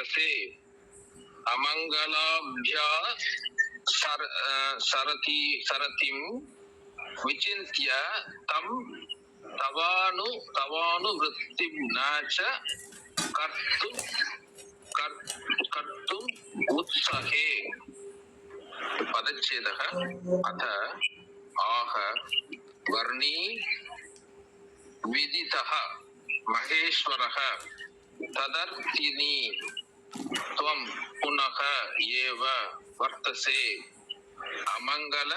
वर्तसे अमंगलाभ्या सरतिं विचिन्त्य तं तवानुवृत्तिं न च कर्तुम् उत्सहे। पदच्छेदः अथ आह वर्णी विदितः महेश्वरः तदर्थिनि त्वं पुनः एव वर्तसे अमंगल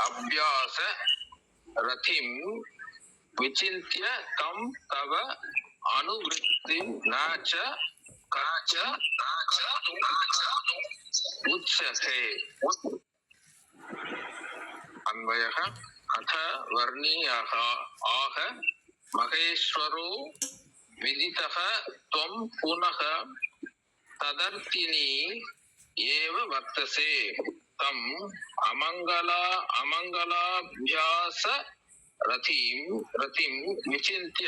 अभ्यास रतिं विचिन्त्य तं तव अनुवृत्तिं न च उच्यते। अन्वयः अथ वर्णीयः आह महेश्वरो विदितः त्वं पुनः तदर्थिनि एव वर्तसे तम् अमंगलाभ्यास रतिं विचिन्त्य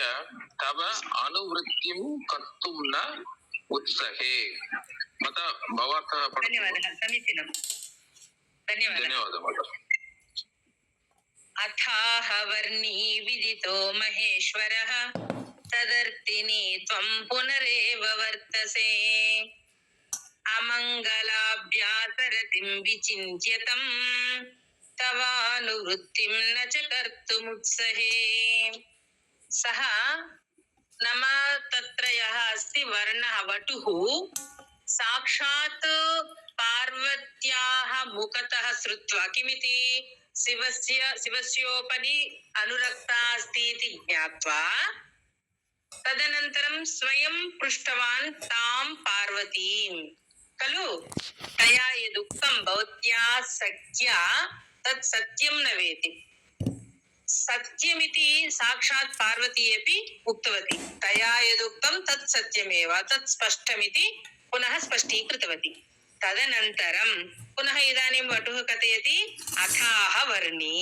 तव अनुवृत्तिं कर्तुं न उत्सहे। भवतः धन्यवादः। समीचीनं, धन्यवादः। अथाह वर्णी विदितो महेश्वरः तदर्थिनि त्वं पुनरेव वर्तसे अमंगलाभ्यासरतिं विचिन्त्य तं तवानुवृत्तिं न च कर्तुमुत्सहे। सः नाम तत्र यः अस्ति वर्णः वटुः साक्षात् पार्वत्याः मुखतः श्रुत्वा किमिति शिवस्योपरि अनुरक्ता अस्ति इति ज्ञात्वा तदनन्तरं स्वयं पृष्टवान् तां पार्वतीं खलु तया यदुक्तं भवत्या सख्या तत् सत्यं न वेति। सत्यमिति साक्षात् पार्वती अपि उक्तवती, तया यदुक्तं तत् सत्यमेव तत् स्पष्टमिति पुनः स्पष्टीकृतवती। तदनन्तरं पुनः इदानीं वटुः कथयति अथाह वर्णी,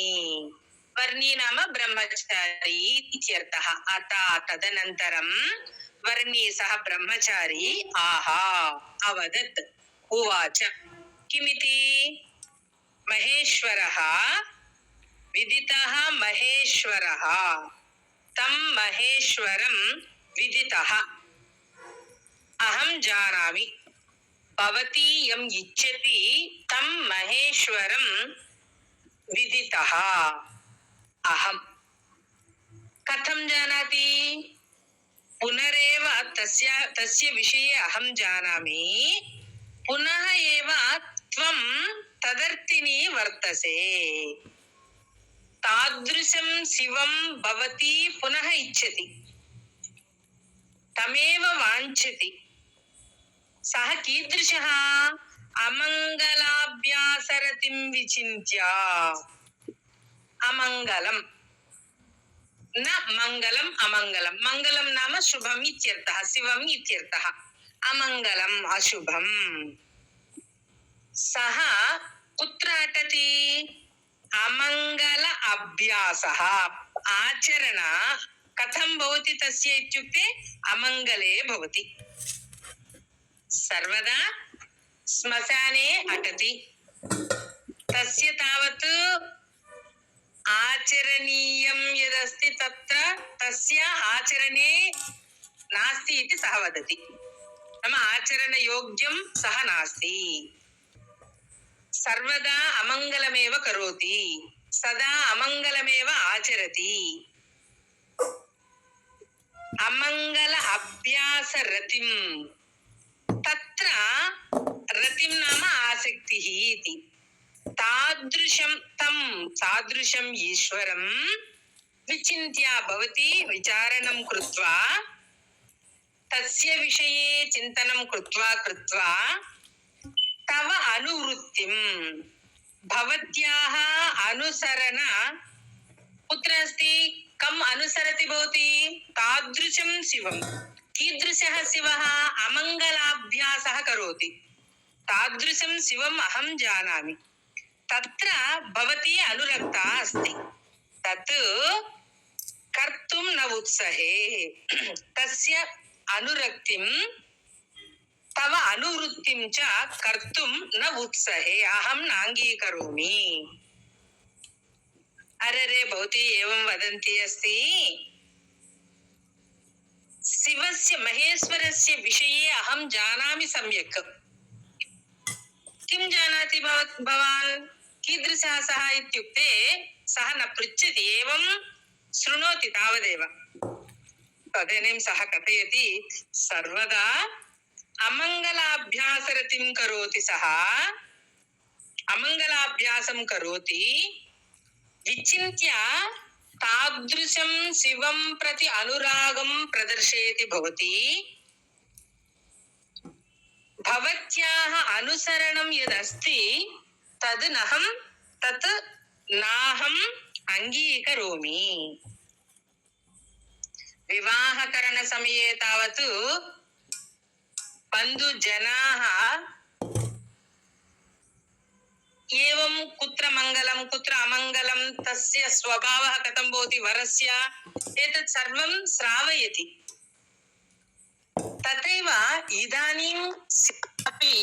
वर्णी नाम ब्रह्मचारी इत्यर्थः। अथा तदनन्तरं वर्णी सः ब्रह्मचारी आहा अवदत् उवाच किमिति महेश्वरः विदितः महेश्वरः तं महेश्वरं विदितः अहं जानामि भवती यम् इच्छति तं महेश्वरं विदितः अहं कथं जानाति पुनरेव तस्य विषये अहं जानामि पुनः एव त्वं तदर्थिनि वर्तसे तादृशं शिवं भवती पुनः इच्छति तमेव वाञ्छति। सः कीदृशः अमङ्गलाभ्यासरतिं विचिन्त्य अमङ्गलं न मङ्गलम् अमङ्गलं मङ्गलं नाम शुभम् इत्यर्थः शिवम् इत्यर्थः अमङ्गलम् अशुभम्। सः कुत्र अटति अमङ्गल अभ्यासः आचरण कथं भवति तस्य इत्युक्ते अमङ्गले भवति सर्वदा श्मशाने अटति तस्य तावत् आचरणीयं यदस्ति तत्र तस्य आचरणे नास्ति इति सः वदति। नाम आचरणयोग्यं सः नास्ति, सर्वदा अमङ्गलमेव करोति, सदा अमङ्गलमेव आचरति। अमङ्गल अभ्यास रतिं तत्र रतिं नाम आसक्तिः इति। तादृशं ईश्वरं विचिन्त्य भवति विचारणं कृत्वा तस्य विषये चिन्तनं कृत्वा तव अनुवृत्तिं भवत्याः अनुसरण कुत्र अस्ति कम् अनुसरति भवति तादृशं शिवं। कीदृशः शिवः अमङ्गलाभ्यासः करोति तादृशं शिवम् अहं जानामि। तत्र भवती अनुरक्ता अस्ति तत् कर्तुं न उत्सहे तस्य अनुरक्तिं अनुवृत्तिं च कर्तुं न उत्सहे अहं नाङ्गीकरोमि. अरे भवती एवं वदन्ती अस्ति. शिवस्य महेश्वरस्य विषये अहं जानामि सम्यक्. किं जानाति भवान्? कीदृशः सः इत्युक्ते सः न पृच्छति, एवं शृणोति तावदेव. तदानीं सः कथयति, सर्वदा अमङ्गलाभ्यासरतिं करोति सः, अमङ्गलाभ्यासं करोति. विचिन्त्य तादृशं शिवं प्रति अनुरागं प्रदर्शयति भवती. भवत्याः अनुसरणं यदस्ति तत् नाहम् अङ्गीकरोमि. विवाहकरणसमये तावत् बन्धुजनाः एवं कुत्र मङ्गलं कुत्र अमङ्गलं, तस्य स्वभावः कथं भवति वरस्य, एतत् सर्वं श्रावयति. तथैव इदानीं अपि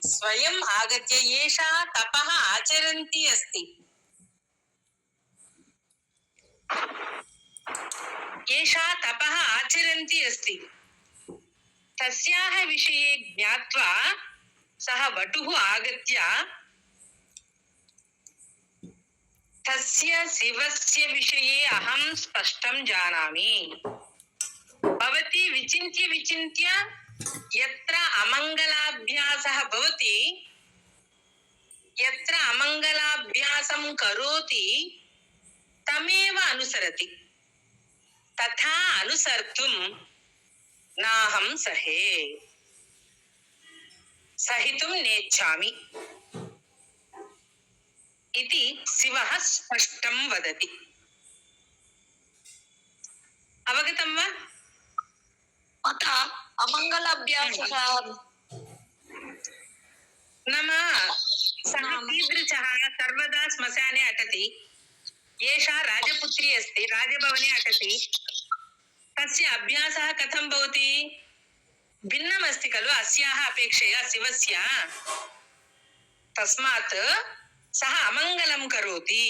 स्वयम् आगत्य एषा तपः आचरन्ती अस्ति. एषा तपः आचरन्ती अस्ति. तस्याः विषये ज्ञात्वा सः वटुः आगत्य तस्य शिवस्य विषये अहं स्पष्टं जानामि. भवती विचिन्त्य यत्र अमङ्गलाभ्यासः भवति, यत्र अमङ्गलाभ्यासं करोति तमेव अनुसरति. तथा अनुसर्तुं नाहं सहितुं नेच्छामि इति शिवः स्पष्टं वदति. अवगतं वा? माता अमङ्गलाभ्यासः नाम सः कीदृशः? सर्वदा श्मशाने अटति. एषा राजपुत्री अस्ति, राजभवने अटति. तस्य अभ्यासः कथं भवति? भिन्नमस्ति खलु अस्याः अपेक्षया शिवस्य. तस्मात् सः अमङ्गलं करोति.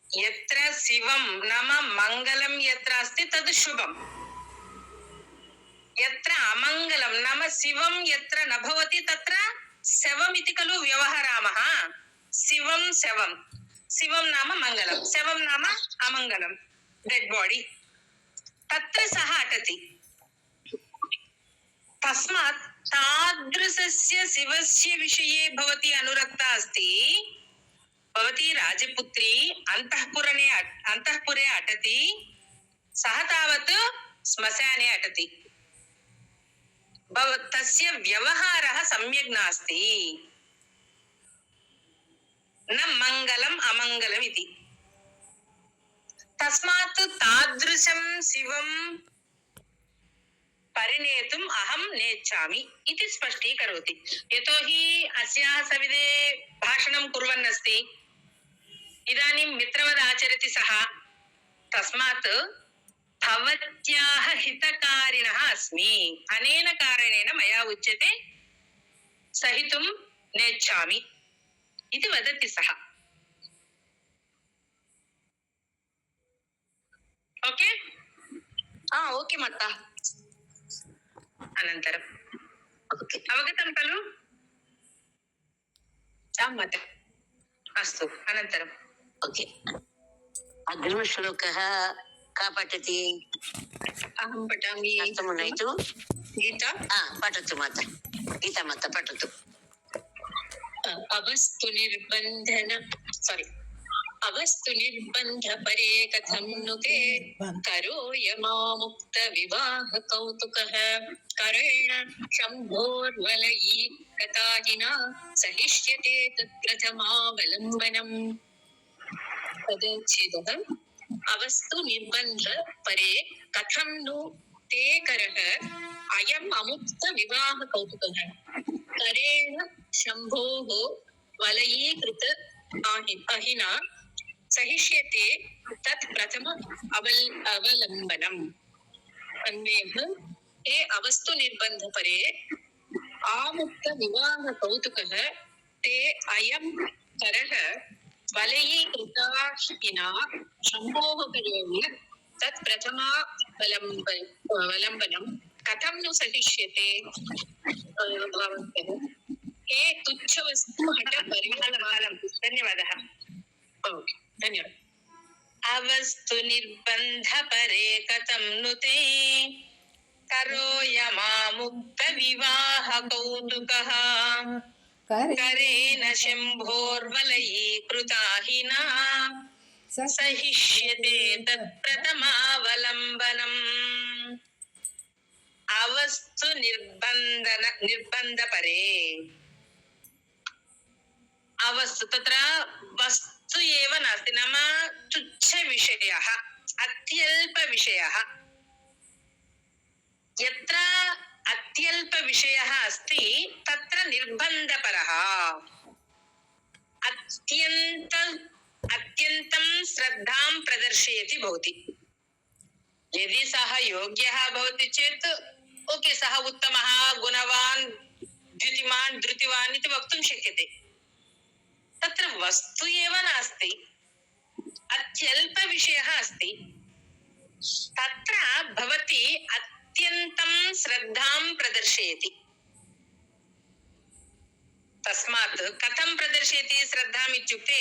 यत्र शिवं नाम मङ्गलं यत्र अस्ति तद् शुभम्. यत्र अमङ्गलं नाम शिवं यत्र न भवति तत्र शवम् इति खलु व्यवहरामः. शिवं शवं, शिवं नाम मङ्गलं, शवं नाम अमङ्गलं, डेड् बाडि. तत्र सः अटति. तस्मात् तादृशस्य शिवस्य विषये भवती अनुरक्ता अस्ति. भवती राजपुत्री अन्तःपुरे अटति. सः तावत् श्मशाने अटति. तस्य व्यवहारः सम्यक् नास्ति. न मङ्गलम् अमङ्गलम् इति. तस्मात् तादृशं शिवं परिणेतुम् अहं नेच्छामि इति स्पष्टीकरोति. यतोहि अस्याः सविधे भाषणं कुर्वन् अस्ति. इदानीं मित्रवद् आचरति सः. तस्मात् भवत्याः हितकारिणः अस्मि. अनेन कारणेन मया उच्यते सहितुं नेच्छामि इति वदति सः. ओके? ओके माता. अनन्तरम् अवगतं खलु? माता. अस्तु, अनन्तरम्. ओके. अग्रिमश्लोकः का पठति? अहं पठामि. अस्तु, गीता. पठतु माता. गीता माता पठतु. अवस्तु निर्बन्ध परे कथं नु ते करोयमामुक्त विवाह कौतुकः करेण शम्भोर्वलयी कथाहिना सहिष्यते तत्प्रथमावलम्बनम्. पदच्छेदः. अवस्तु निर्बन्ध परे कथं नु ते करः अयम् अमुक्त विवाह कौतुकः करेण शम्भोः वलयीकृत अहिना सहिष्यते तत् प्रथम अवलम्बनम्. अन्वेह हे अवस्तु निर्बन्ध परे आमुक्त विवाह कौतुकः ते अयं करः वलयीकृताशिना शम्भोः करोमि तत् प्रथमा वलम्बनं कथं नु सहिष्यते भवन्तः हे तुच्छवस्तु हठ परिहारं ధన్యవాదः. ओके धन्यवादः అవస్తు నిర్బంధ పరే కథం నుతే కరోయమాముక్త వివాహ కౌతుకః కరేణ శంభోర్వలయీకృతాహినా సహిష్యతే తత్ప్రథమావలంబనం. అవస్తు నిర్బంధ పరే అవస్తు తత్ర వస్తు ఏవ నాస్తి నామ తుచ్చ విషయః అత్యల్ప విషయః. యత్ర అత్యల్ప విషయః అస్తి తత్ర నిర్బంధపరః. అత్యంతం శ్రద్ధాం ప్రదర్శయతి భవతి. यदि सः योग्यः भवति चेत् ओके सः उत्तमः गुणवान् द्युतिमान् धृतिवान् इति वक्तुं शक्यते. तत्र वस्तु एव नास्ति, अत्यल्पविषयः अस्ति. तत्र भवती अत्यन्तं श्रद्धां प्रदर्शयति. तस्मात् कथं प्रदर्शयति श्रद्धाम् इत्युक्ते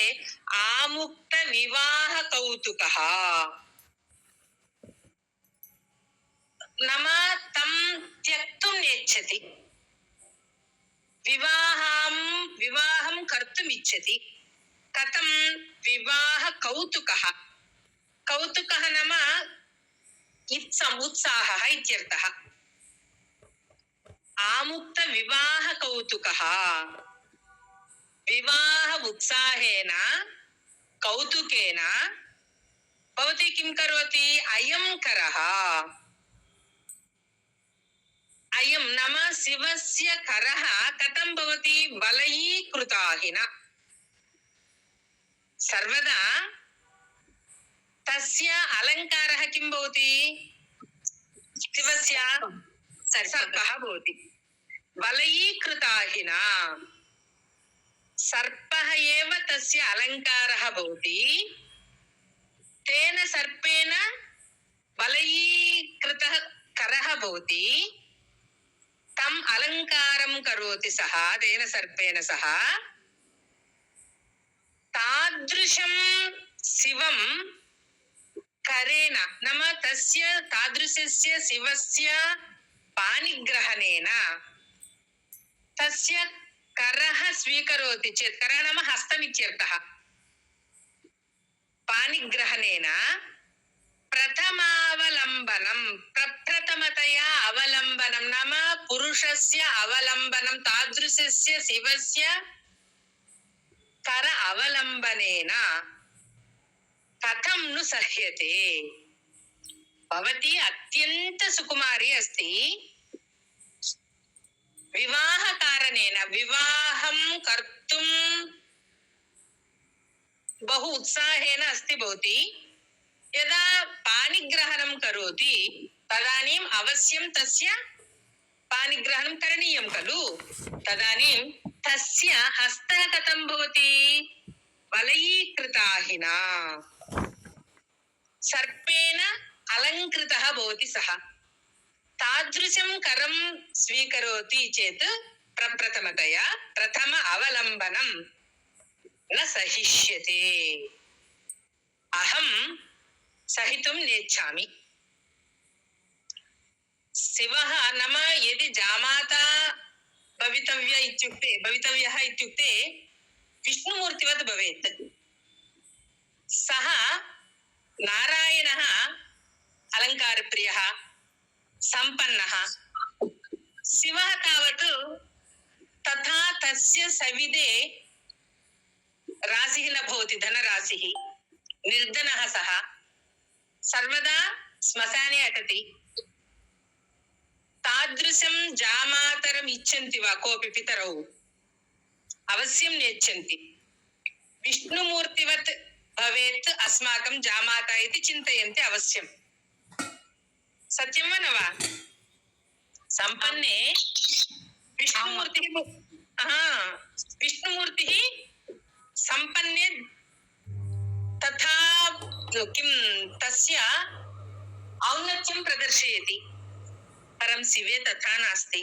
आमुक्त विवाह कौतुकः नाम तं त्यक्तुं नेच्छति. विवाहं कर्तुम् इच्छति. कथं विवाह कौतुकः. कौतुकः नाम उत्साहः इत्यर्थः. आमुक्त विवाह कौतुकः. विवाह उत्साहेन कौतुकेन भवती किं करोति? अयं करः. अयं नाम शिवस्य करः कथं भवति? वलयीकृताहिना. सर्वदा तस्य अलङ्कारः किं भवति? शिवस्य सर्पः भवति. वलयीकृताहिना सर्पः एव तस्य अलङ्कारः भवति. तेन सर्पेण वलयीकृतः करः भवति. तम अलंकारं करोति सः तेन सर्पेण सह. तादृशं शिवं करेण नाम तस्य तादृशस्य शिवस्य पाणिग्रहणेन तस्य करः स्वीकरोति चेत्, करः नाम हस्तमित्यर्थः, पाणिग्रहणेन प्रथमावलम्बनं प्रप्रथमतया अवलम्बनं नाम पुरुषस्य अवलम्बनं तादृशस्य शिवस्य कर अवलम्बनेन कथं नु सह्यते? भवती अत्यन्त सुकुमारी अस्ति. विवाहकारणेन विवाहं कर्तुं बहु उत्साहेन अस्ति भवती. यदा पाणिग्रहणं करोति तदानीम् अवश्यं तस्य पाणिग्रहणं करणीयं खलु. तदानीं तस्य हस्तः कथं भवति? वलयीकृताहिना सर्पेण अलङ्कृतः भवति सः. तादृशं करं स्वीकरोति चेत् प्रप्रथमतया प्रथम अवलम्बनं न सहिष्यते. अहं सहितुं नेच्छामि. शिवः नाम यदि जामाता भवितव्यः इत्युक्ते विष्णुमूर्तिवत् भवेत्. सः नारायणः अलङ्कारप्रियः सम्पन्नः. शिवः तावत् तथा तस्य सविधे राशिः न भवति, धनराशिः. निर्धनः सः. सर्वदा श्मशाने अटति. तादृशं जामातरम् इच्छन्ति वा कोऽपि पितरौ? अवश्यं नेच्छन्ति. विष्णुमूर्तिवत् भवेत् अस्माकं जामाता इति चिन्तयन्ति अवश्यं. सत्यं वा न वा? सम्पन्ने विष्णुमूर्ति विष्णुमूर्तिः सम्पन्ने तथा किं तस्य औन्नत्यं प्रदर्शयति, परं शिवे तथा नास्ति।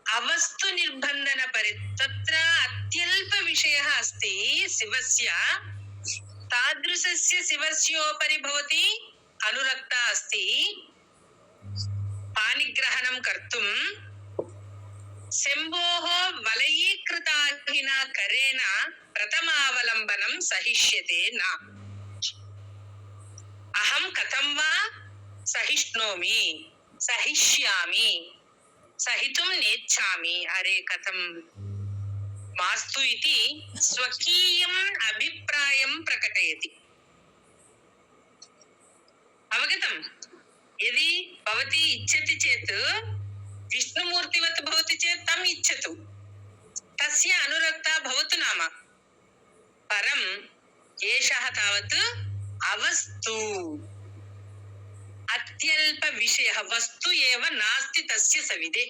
अवस्तु निर्बन्धन तत्र अत्यल्पविषयः अस्ति शिवस्य, तादृशस्य शिवस्योपरि भवती अनुरक्ता अस्ति। पाणिग्रहणं कर्तुं शम्भोः वलयीकृताहिना करेण प्रथमावलम्बनं सहिष्यते न। अहं कथं वा सहिष्णोमि, सहिष्यामि, सहितुं नेच्छामि, अरे कथं मास्तु इति स्वकीयम् अभिप्रायं प्रकटयति। अवगतम्? यदि भवती इच्छति चेत् विष्णुमूर्तिवत् भवति चेत् तम् इच्छतु, तस्य अनुरक्ता भवतु नाम। परम् एषः तावत् अवस्तु, अत्यल्पविषयः, वस्तु एव नास्ति तस्य सविधे।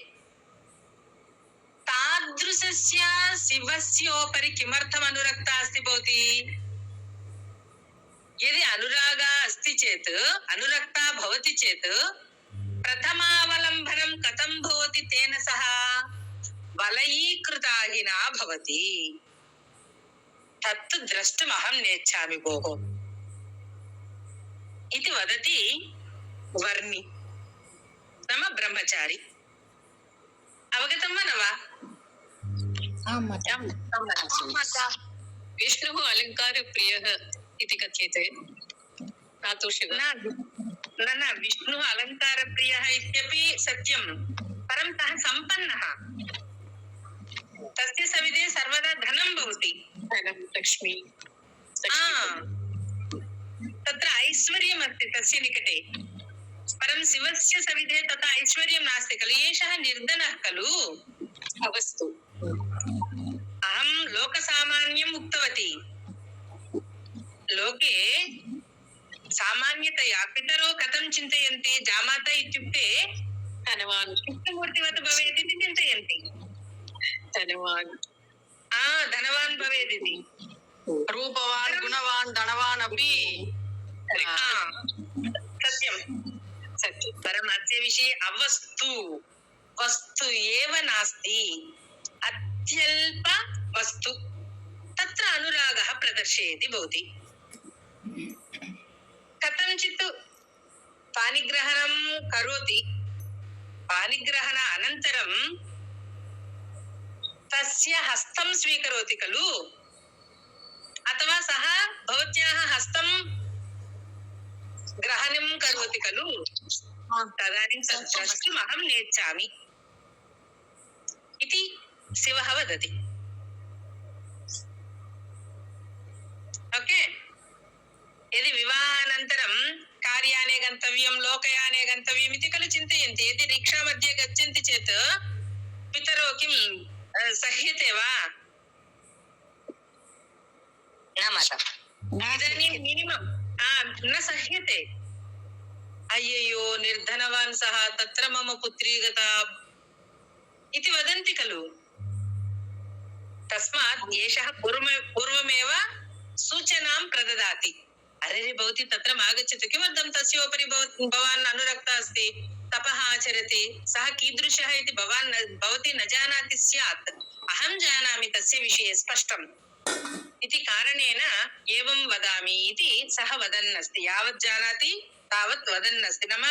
तादृशस्य शिवस्योपरि किमर्थम् अनुरक्ता अस्ति भवती? यदि अनुरागः अस्ति चेत्, अनुरक्ता भवति चेत् प्रथमावलम्बनं कथं भवति तेन सह? वलयीकृताहिना भवति। तत् द्रष्टुम् अहं नेच्छामि भोः इति वदति वर्णि नाम ब्रह्मचारी। अवगतं वा न वा? विष्णुः अलङ्कारप्रियः इति कथ्यते, न तु शिवः। न विष्णुः अलङ्कारप्रियः इत्यपि सत्यं, परं सः सम्पन्नः, तस्य सविधे सर्वदा धनं भवति, धनं, लक्ष्मी, तत्र ऐश्वर्यम् अस्ति तस्य निकटे। परं शिवस्य सविधे तथा ऐश्वर्यं नास्ति खलु, एषः निर्धनः खलु। अवस्तु। अहं लोकसामान्यम् उक्तवती। लोके सामान्यतया पितरो कथं चिन्तयन्ति? जामाता इत्युक्ते धनवान्, विष्णुमूर्तिवत् भवेत् इति चिन्तयन्ति। धनवान्, धनवान् भवेत् इति। रूपवान्, गुणवान्, धनवान् अपि सत्यं सत्यं। परम् अस्य विषये अवस्तु, वस्तु एव नास्ति, अत्यल्प वस्तु, तत्र अनुरागः प्रदर्शयति भवति। कथञ्चित् पाणिग्रहणं करोति, पाणिग्रहण अनन्तरं तस्य हस्तं स्वीकरोति खलु, अथवा सः भवत्याः हस्तं ग्रहणं करोति खलु, तदानीं तत् द्रष्टुम् अहं नेच्छामि इति शिवः वदति। ओके, यदि विवाहानन्तरं कार्याने गन्तव्यं, लोकयाने गन्तव्यम् इति खलु चिन्तयन्ति। यदि रिक्षा मध्ये गच्छन्ति चेत् पितरो किं सह्यते वा? इदानीं मिनिमम् न सह्यते। अय्ययो निर्धनवान् सः, तत्र मम पुत्री गता इति वदन्ति खलु। तस्मात् एषः पूर्वमेव सूचनां प्रददाति। अरे भवती तत्र आगच्छतु, किमर्थं तस्य उपरि भवान् अनुरक्ता अस्ति, तपः आचरति, सः कीदृशः इति भवती न जानाति स्यात्, अहं जानामि तस्य विषये स्पष्टम् इति कारणेन एवं वदामि इति सः वदन् अस्ति। यावत् जानाति तावत् वदन् अस्ति। नाम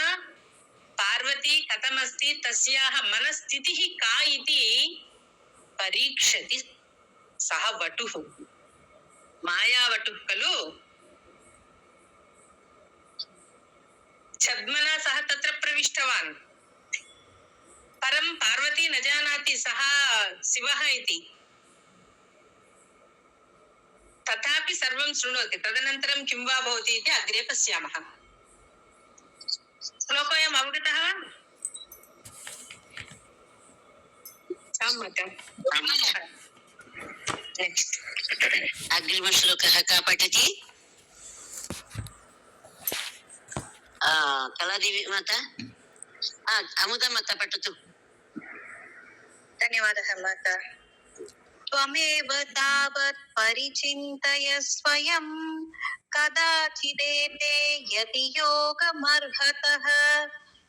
पार्वती कथमस्ति, तस्याः मनस्थितिः का इति परीक्षति सः वटुः, मायावटुः खलु। छद्मना सः तत्र प्रविष्टवान्, परं पार्वती न जानाति सः शिवः इति। तथापि सर्वं शृणोति। तदनन्तरं किं वा भवति इति अग्रे पश्यामः। श्लोकोऽयम् अवगतः वा? नेक्स्ट् अग्रिमश्लोकः कः पठति? कलादेवी माता, अमुदा माता पठतु। धन्यवादः माता। त्वमेव तावत् परिचिन्तय स्वयं कदाचिदेते यदि योगमर्हतः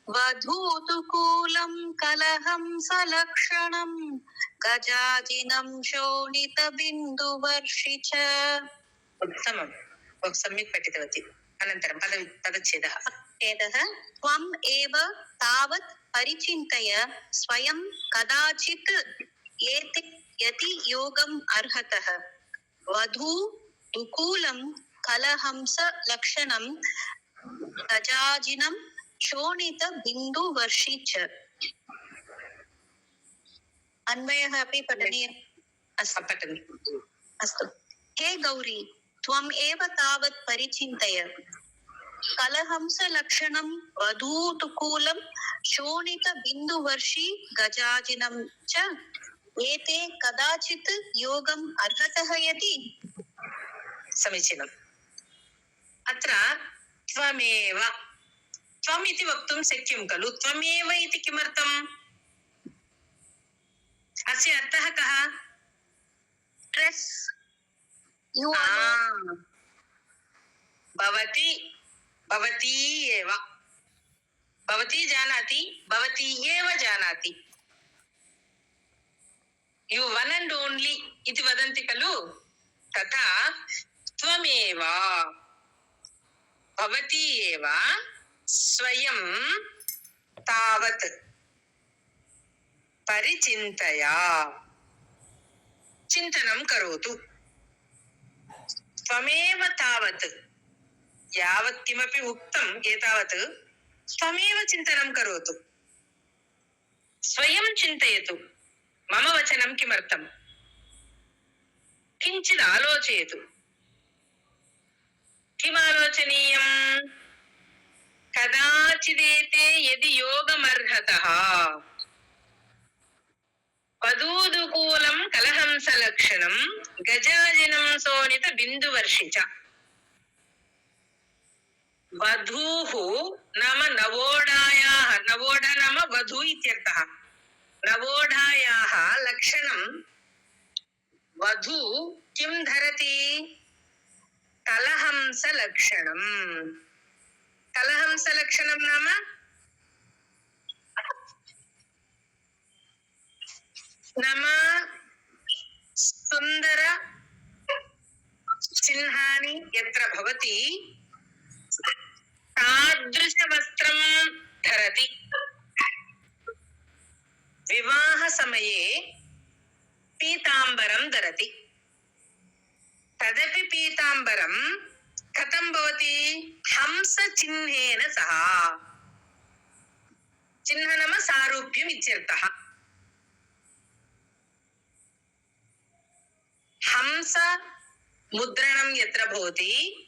वधूतुकूलं कलहं सलक्षणं गजाजिनं शोणितबिन्दुवर्षि च। उत्तमं, बहु सम्यक् पठितवती। अनन्तरं पदच्छेदः। त्वम् एव तावत् परिचिन्तय स्वयं कदाचित् एते यति योगम् अर्हतः वधू दुकूलं कलहंस लक्षणं गजाजिनं शोणित बिन्दुवर्षि च। अन्वयः अपि पठनीयः। अस्तु। हे गौरी, त्वम् एव तावत् परिचिन्तय कलहंस लक्षणं वधूतुकूलं शोणित बिन्दुवर्षि गजाजिनं च एते कदाचित् योगम् अर्हतः यदि। समीचीनम्। अत्र त्वमेव, त्वम् इति वक्तुं शक्यं खलु? त्वमेव इति किमर्थम्? अस्य अर्थः कः? स्ट्रेस्। भवती, भवती एव, भवती जानाति, भवती एव जानाति। यु वन एंड ओनली इति वदन्ति खलु? तथा त्वमेव, भवती एव स्वयं तावत् परिचिन्तया, चिन्तनं करोतु। त्वमेव तावत्, यावत् किमपि उक्तम् एतावत् त्वमेव चिन्तनं करोतु, स्वयं चिन्तयतु। मम वचनं किमर्थम्? किञ्चित् आलोचयतु। किम् आलोचनीयम्? कदाचिदेते यदि योगमर्हतः वधूदुकूलं कलहंसलक्षणं गजाजिनं शोणित बिन्दुवर्षि च। वधूः नाम नवोढायाः, नवोढा नाम वधू इत्यर्थः। नवोढायाः लक्षणं, वधू किं धरति? कलहंसलक्षणम्। कलहंसलक्षणं नाम सुन्दर चिह्नानि यत्र भवति तादृशवस्त्रं धरति। विवाह समये पीताम्बरं धरति। तदपि पीताम्बरं कथं भवति? हंसचिह्नेन सह। चिह्न नाम सारूप्यम् इत्यर्थः। हंस मुद्रणं यत्र भवति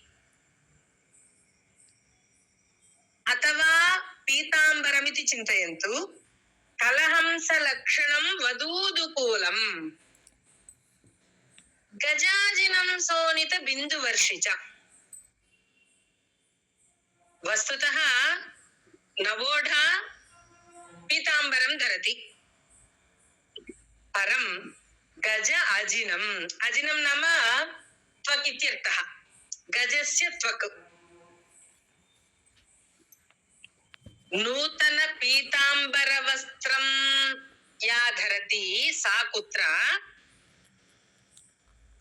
अथवा पीताम्बरमिति चिन्तयन्तु। कलहंसलक्षणं वधूदुकूलं गजाजिनं शोणित बिन्दुवर्षि च। वस्तुतः नवोढा पीताम्बरं धरति, परं गज अजिनम्, अजिनं नाम त्वक् इत्यर्थः। गजस्य त्वक्। नूतन पीताम्बर वस्त्रं या धरति सा कुत्र?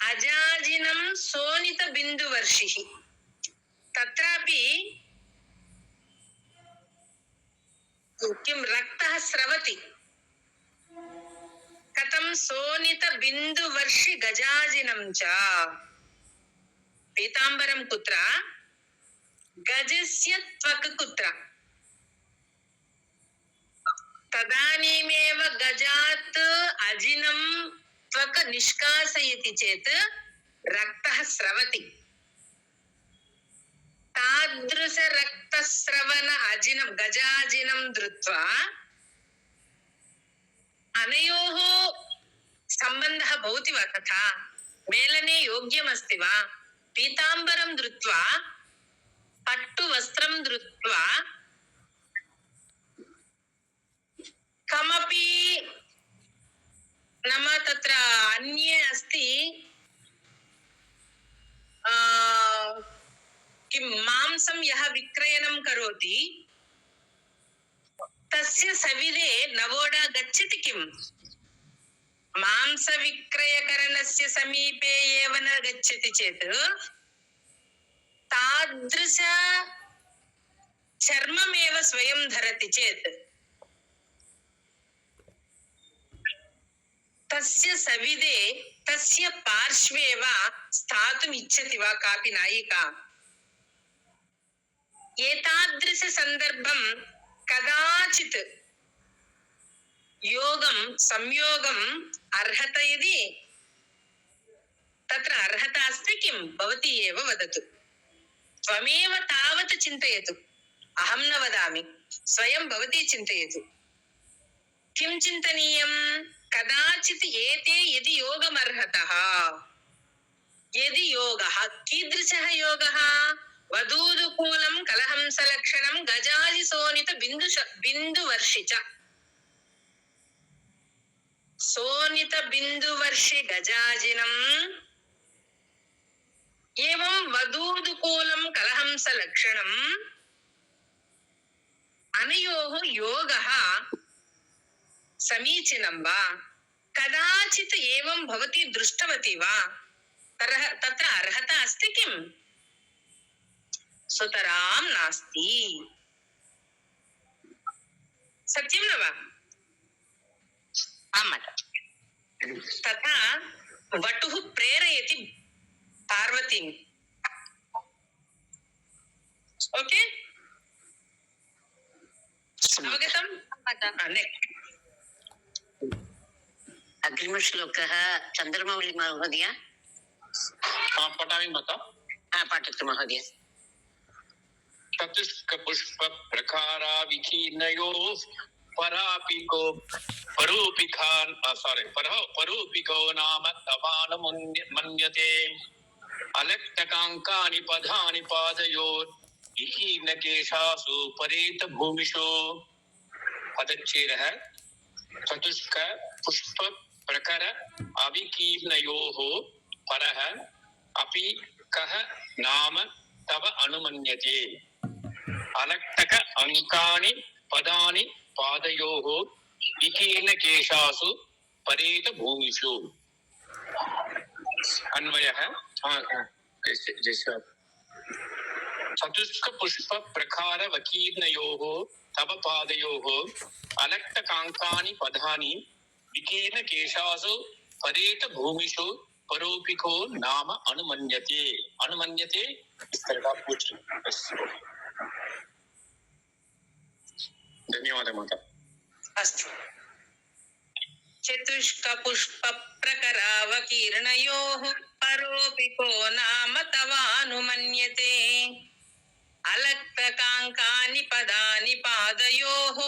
अजाजिनं शोणित बिन्दुवर्षिः। तत्रापि किं रक्तः स्रवति। कथं? शोणित बिन्दुवर्षि गजाजिनं च। पीताम्बरं कुत्र? गजस्य त्वक् कुत्र? तदानीमेव गजात् अजिनं त्वक् निष्कासयति चेत् रक्तः स्रवति। तादृश रक्तस्रवन अजिनं गजाजिनं धृत्वा अनयोः सम्बन्धः भवति वा? तथा मेलने योग्यमस्ति वा? पीताम्बरं धृत्वा, पट्टुवस्त्रं धृत्वा कमपि करोति तस्य सविदे नवोढा गच्छति किम्? मांसविक्रयकरणस्य समीपे एव न गच्छति चेत् तादृश चर्ममेव स्वयं धरति चेत् तस्य सविदे तस्य पार्श्वे वा स्थातुम् इच्छति वा कापि नायिका? एतादृश सन्दर्भं कदाचित् योगं संयोगम् अर्हत यदि तत्र अर्हता अस्ति किं? भवती एव वदतु। त्वमेव तावत् चिन्तयतु, अहं न वदामि, स्वयं भवती चिन्तयतु। किं चिन्तनीयं? कदाचित् एते यदि योगमर्हतः, यदि योगः कीदृशः योगः? वधूदुकूलं कलहंसलक्षणं गजादिसोनित बिन्दुवर्षि च। सोनित बिन्दुवर्षि गजाजिनम् एवं वधूदुकूलं कलहंसलक्षणम् अनयोः योगः समीचीनं वा? कदाचित् एवं भवती दृष्टवती वा? तत्र अर्हता अस्ति किम्? सुतरां नास्ति। सत्यं न वा? तथा वटुः प्रेरयति पार्वतीं। ओके, अवगतम्? अग्रिमश्लोकः चन्द्रमौळि महोदय। पठामि माता। पाठयतु महोदय। चतुष्कपुष्पप्रकारा विकीर्णयोः परोपिको नाम तवानुमन्यते अलक्तकाङ्कानि पदानि पादयोर् विकीर्णकेशासु परेतभूमिषु। पदच्छेदः चतुष्क पुष्प प्रकर अविकीर्णयोः परः अपि कः नाम तव अनुमन्यते अलक्तक अंकानि पदानि पादयोः विकीर्णकेशासु परेतभूमिषु। अन्वयः चतुष्क पुष्प प्रकार वकीर्णयोः तव पादयोः अलक्तकाङ्कानि पदानि विकीर्णकेशासु परेतभूमिषु परोपिको नाम अनुमन्यते। अनुमन्यते इस तरह का पूछ। धन्यवाद माता। अस्तु। चतुष्कपुष्पप्रकरावकीर्णयोः परोपिको नाम तवानुमन्यते अलक्तकाङ्कानि पदानि पादयोः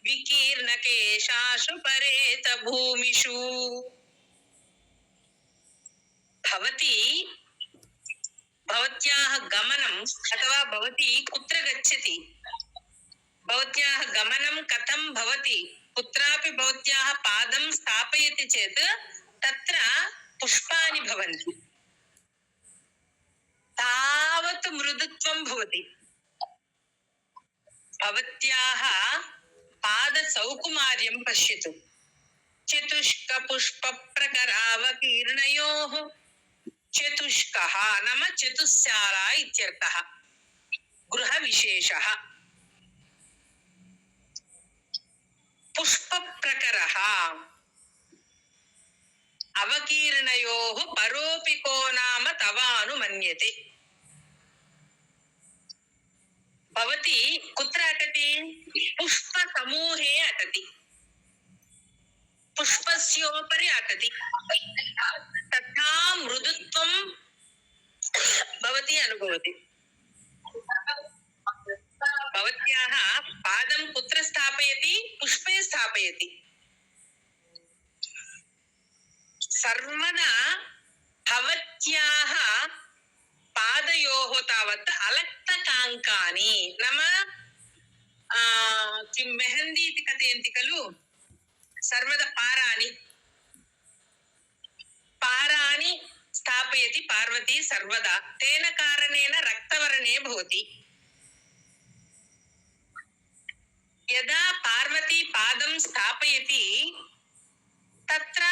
विकीर्णकेशासु परेतभूमिषु। भवती भवत्याः गमनम् अथवा भवती कुत्र गच्छति? भवत्याः गमनं कथं भवति? कुत्रापि भवत्याः पादं स्थापयति चेत् तत्र पुष्पाणि भवन्ति। तावत् मृदुत्वं भवति। भवत्याः पादसौकुमार्यं पश्यतु। चतुष्कपुष्पप्रकरावकीर्णयोः। चतुष्कः नाम चतुस्सारा इत्यर्थः, गृहविशेषः। पुष्पप्रकरः अवकीर्णयोः परोपिको नाम तवानुमन्यते। भवती कुत्र अटति? पुष्पसमूहे अटति, पुष्पस्योपरि अटति। तथा मृदुत्वं भवती अनुभवति। भवत्याः पादं कुत्र स्थापयति? पुष्पे स्थापयति। सर्वदा भवत्याः पादयोः तावत् अलक्तकाङ्कानि नाम किं मेहन्दी इति कथयन्ति खलु, सर्वदा पाराणि स्थापयति पार्वती सर्वदा। तेन कारणेन रक्तवर्णे भवति। यदा पार्वती पादं स्थापयति तत्र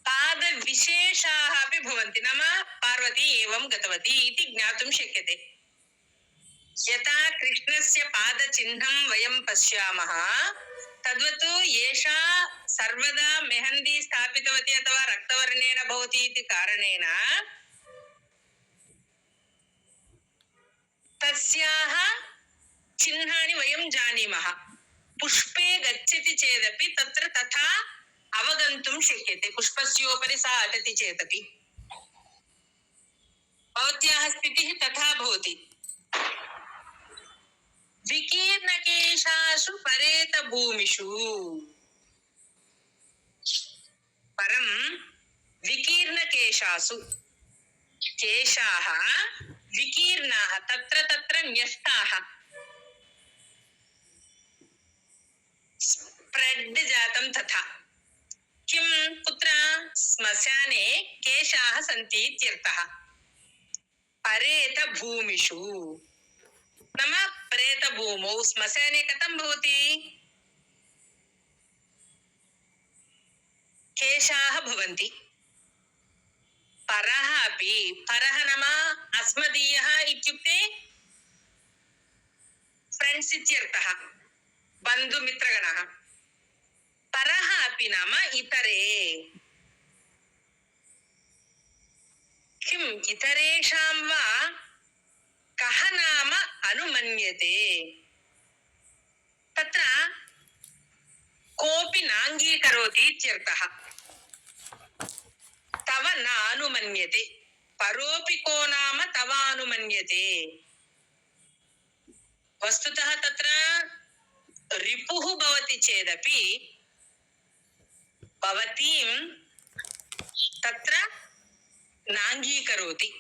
पादविशेषाः अपि भवन्ति, नाम पार्वती एवं गतवती इति ज्ञातुं शक्यते। यथा कृष्णस्य पादचिह्नं वयं पश्यामः तद्वत् एषा सर्वदा मेहन्दी स्थापितवती अथवा रक्तवर्णेन भवति इति कारणेन तस्याः चिह्नानि वयं जानीमः। पुष्पे गच्छति चेदपि तत्र तथा अवगन्तुं शक्यते, पुष्पस्योपरि सा अटति चेदपि। भवत्याः स्थितिः तथा भवति। विकीर्णकेशासु परेतभूमिषु, परं विकीर्णकेशासु, केशाः विकीर्णाः, तत्र तत्र न्यस्ताः, स्प्रेड् जातं तथा। किं कुत्र? श्मशाने केशाः सन्ति इत्यर्थः। परेतभूमिषु नाम प्रेतभूमौ, श्मशाने कथं भवति? केशाः भवन्ति। परः अपि, परः नाम अस्मदीयः इत्युक्ते फ्रेंड्स् इत्यर्थः, बन्धुमित्रगणः। परः अपि नाम इतरे। किम् इतरेषां वा कः नाम अनुमन्यते? तत्र कोऽपि नाङ्गीकरोति इत्यर्थः। तव न अनुमन्यते, परोऽपि को नाम तव अनुमन्यते। वस्तुतः तत्र रिपुः भवति चेदपि भवतीं तत्र नाङ्गीकरोति।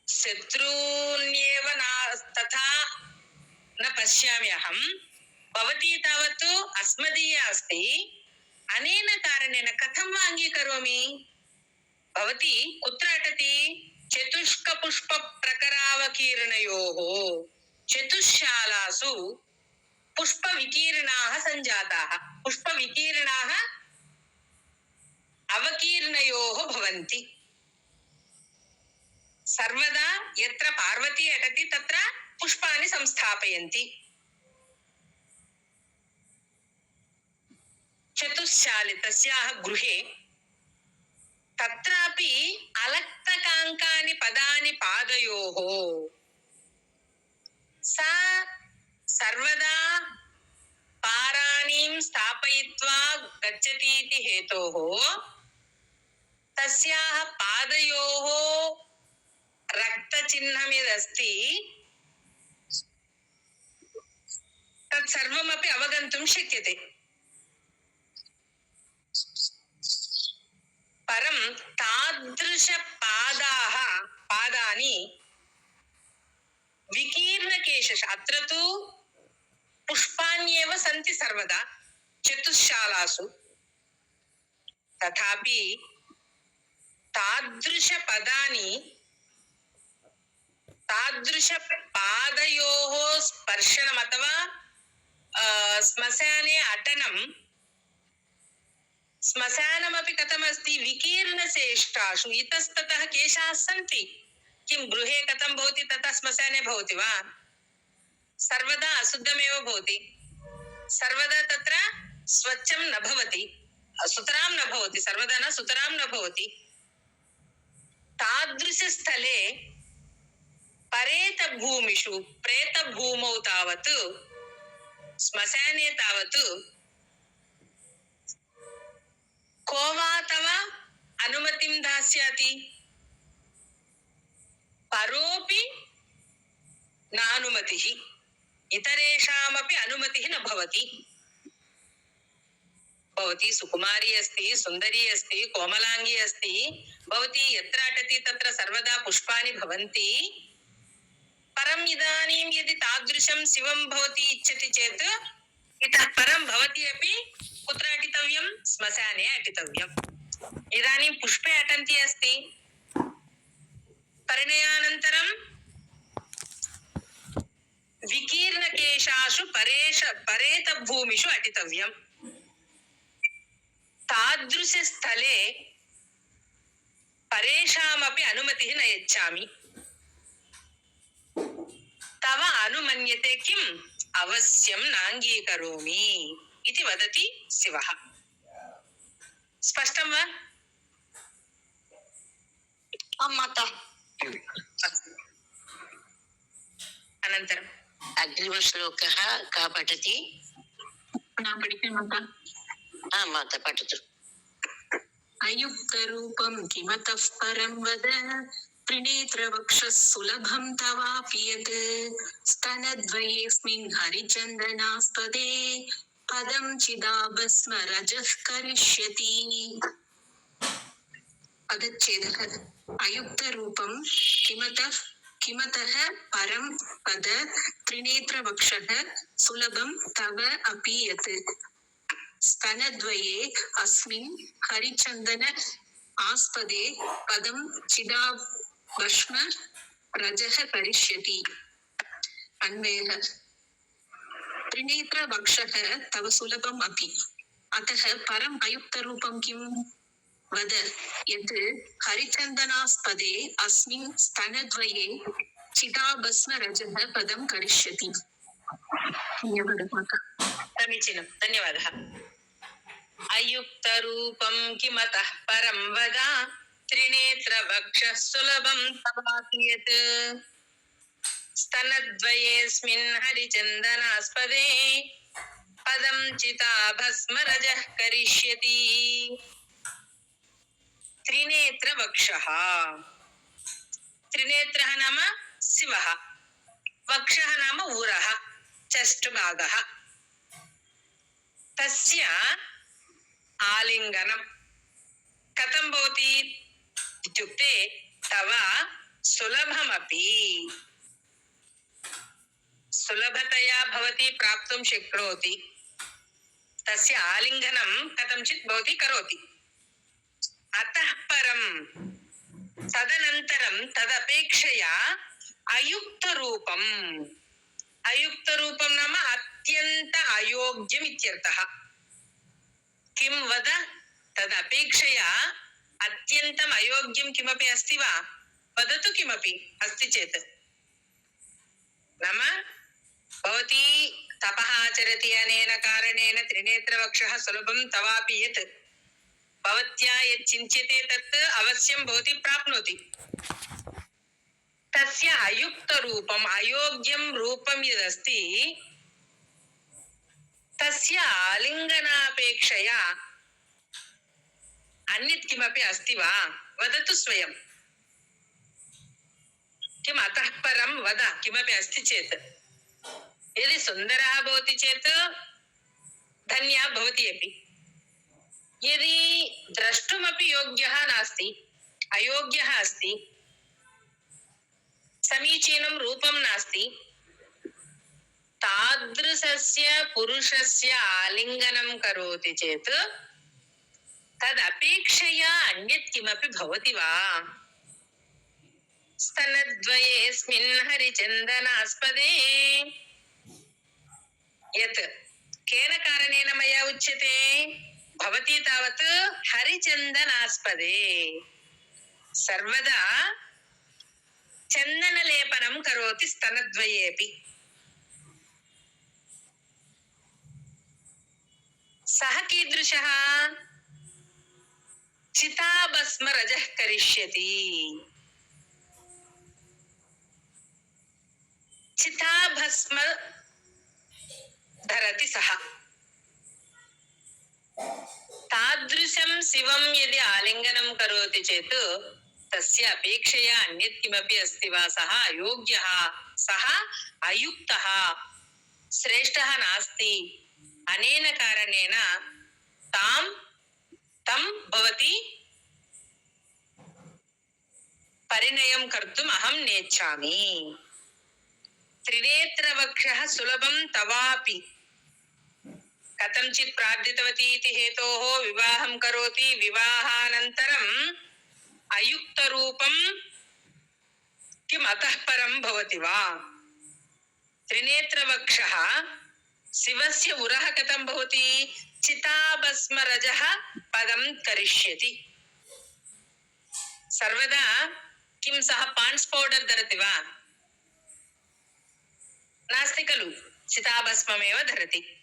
शत्रून्येव तथा न पश्यामि अहं, भवती तावत् अस्मदीया अस्ति, अनेन कारणेन कथं वा अङ्गीकरोमि? भवती कुत्र अटति? चतुष्कपुष्पप्रकरावकीर्णयोः चतुश्शालासु पुष्पविकीर्णाः सञ्जाताः। पुष्पविकीर्णाः अवकीर्णयोः भवन्ति। सर्वदा यत्र पार्वती अटति तत्र पुष्पाणि संस्थापयन्ति। चतुश्शाले तस्याः गृहे तत्रापि अलक्तकाङ्कानि पदानि पादयोः। सा सर्वदा पाराणीं स्थापयित्वा गच्छति इति हेतोः तस्याः पादयोः रक्तचिह्नं यदस्ति तत्सर्वमपि अवगन्तुं शक्यते। परं पादानि विकीर्णकेशः, अत्र तु पुष्पाण्येव सन्ति सर्वदा चतुश्शालासु, तथापि तादृशपादयोः स्पर्शनम् अथवा श्मशाने अटनं, श्मशानमपि कथमस्ति? विकीर्णचेष्टासु इतस्ततः केशाः सन्ति। किं गृहे कथं भवति तथा श्मशाने भवति वा? सर्वदा अशुद्धमेव भवति, सर्वदा तत्र स्वच्छं न भवति, सुतरां न भवति, सर्वदा न सुतरां न भवति। तादृशस्थले परेतभूमिषु, प्रेतभूमौ तावत्, श्मशाने तावत् को वा तव अनुमतिं दास्यति? परोऽपि नानुमतिः, इतरेषामपि अनुमतिः न भवति। भवती सुकुमारी अस्ति, सुन्दरी अस्ति, कोमलांगी अस्ति, भवती यत्र अटति तत्र सर्वदा पुष्पाणि भवन्ति। परम् इदानीं यदि तादृशं शिवं भवती इच्छति चेत् इतः परं भवती अपि कुत्र अटितव्यं? श्मशाने अटितव्यम्। इदानीं पुष्पे अटन्ती अस्ति, परिणयानन्तरं विकीर्णकेशासु परेतभूमिषु अटितव्यम्। तादृशस्थले परेषामपि अनुमतिः न यच्छामि। तव अनुमन्यते किम्? अवश्यं नाङ्गीकरोमि इति वदति शिवः। स्पष्टं वा? आं माता। अनन्तरम् अग्रिमश्लोकः कः पठति? आं माता पठतु। अयुक्तरूपं किमतः परं वद त्रिनेत्रवक्षः सुलभं तवापि यत् स्तनद्वयेऽस्मिन् हरिचन्दनास्पदे पदं चिदाभस्म रजः करिष्यति। पदच्छेदः। अयुक्तरूपं किमतः परं पद त्रिनेत्रवक्षः सुलभं तव अपि यत् स्तनद्वये अस्मिन् हरिचन्दन आस्पदे पदं चिदाभस्म रजः करिष्यति। अन्वयः। त्रिनेत्रवक्षः तव सुलभम् अपि अतः परम् अयुक्तरूपं किं? वद यत् हरिचन्दनास्पदे अस्मिन् स्तनद्वये चिदाभस्म रजः पदं करिष्यति। समीचीनं, धन्यवादः। अयुक्तरूपं किमतः परं वद त्रिनेत्रवक्षः सुलभं तवापि यत् स्तनद्वयेऽस्मिन् हरिचन्दनास्पदे पदं चिताभस्म रजः करिष्यति। त्रिनेत्रवक्षः। त्रिनेत्रः नाम शिवः, वक्षः नाम उरः, चेस्ट् भागः। तस्य आलिङ्गनं कथं भवति इत्युक्ते तव सुलभमपि सुलभतया भवती प्राप्तुं शक्नोति। तस्य आलिङ्गनं कथंचित् भवती करोति। अतः परं तदनन्तरं तदपेक्षया अयुक्तरूपम्। अयुक्तरूपं नाम अत्यन्त अयोग्यम् इत्यर्थः। किं वद? तदपेक्षया अत्यन्तम् अयोग्यं किमपि अस्ति वा? वदतु किमपि अस्ति चेत्। नाम भवती तपः आचरति, अनेन कारणेन त्रिनेत्रवक्षः सुलभं तवापि यत् भवत्या यत् चिन्त्यते तत् अवश्यं भवती प्राप्नोति। तस्य अयुक्तरूपम्, अयोग्यं रूपं यदस्ति तस्य आलिङ्गनापेक्षया अन्यत् किमपि अस्ति वा? वदतु स्वयं। किम् अतः परं वद किमपि अस्ति चेत्। यदि सुन्दरः भवति चेत् धन्या भवति अपि। यदि द्रष्टुमपि योग्यः नास्ति, अयोग्यः अस्ति, समीचीनं रूपं नास्ति, तादृशस्य पुरुषस्य आलिङ्गनं करोति चेत् तदपेक्षया अन्यत् किमपि भवति वा? स्तनद्वयेऽस्मिन् हरिचन्दनास्पदे यत् केन कारणेन मया उच्यते? भवती तावत् हरिचन्दनास्पदे सर्वदा चन्दनलेपनं करोति स्तनद्वयेऽपि। सः कीदृशः? चिताभस्म रजः करिष्यति। चिताभस्म धरति सः। तादृशं शिवं यदि आलिङ्गनं करोति चेत् तस्य अपेक्षया अन्यत् किमपि अस्ति वा? सः अयोग्यः, सः अयुक्तः, श्रेष्ठः नास्ति। अनेन कारणेन तं भवती परिणयं कर्तुम् अहं नेच्छामि। त्रिनेत्रवक्षः सुलभं तवापि कथंचित् प्रार्थितवती इति हेतोः विवाहं करोति। विवाहानन्तरम् अयुक्तरूपं किम् अतः परं भवति वा? त्रिनेत्रवक्षः शिवस्य उरः कथं भवति? चिताभस्मरजः पदं करिष्यति। सर्वदा किं सः पाण्ड्स् पौडर् धरति वा? नास्ति खलु, चिताभस्ममेव धरति।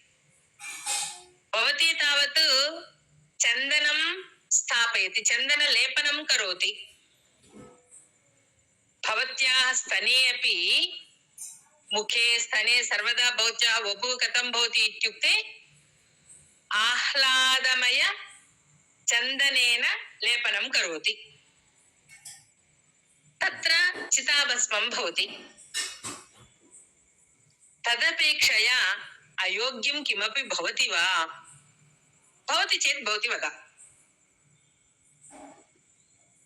भवती तावत् चन्दनं स्थापयति, चन्दनलेपनं करोति। भवत्याः स्तने अपि मुखे स्तने सर्वदा भवत्याः वपुः कथं भवति इत्युक्ते आह्लादमय चन्दनेन लेपनं करोति, तत्र चिताभस्मं भवति। तदपेक्षया अयोग्यं किमपि भवति वा? भवति चेत् भवती वद।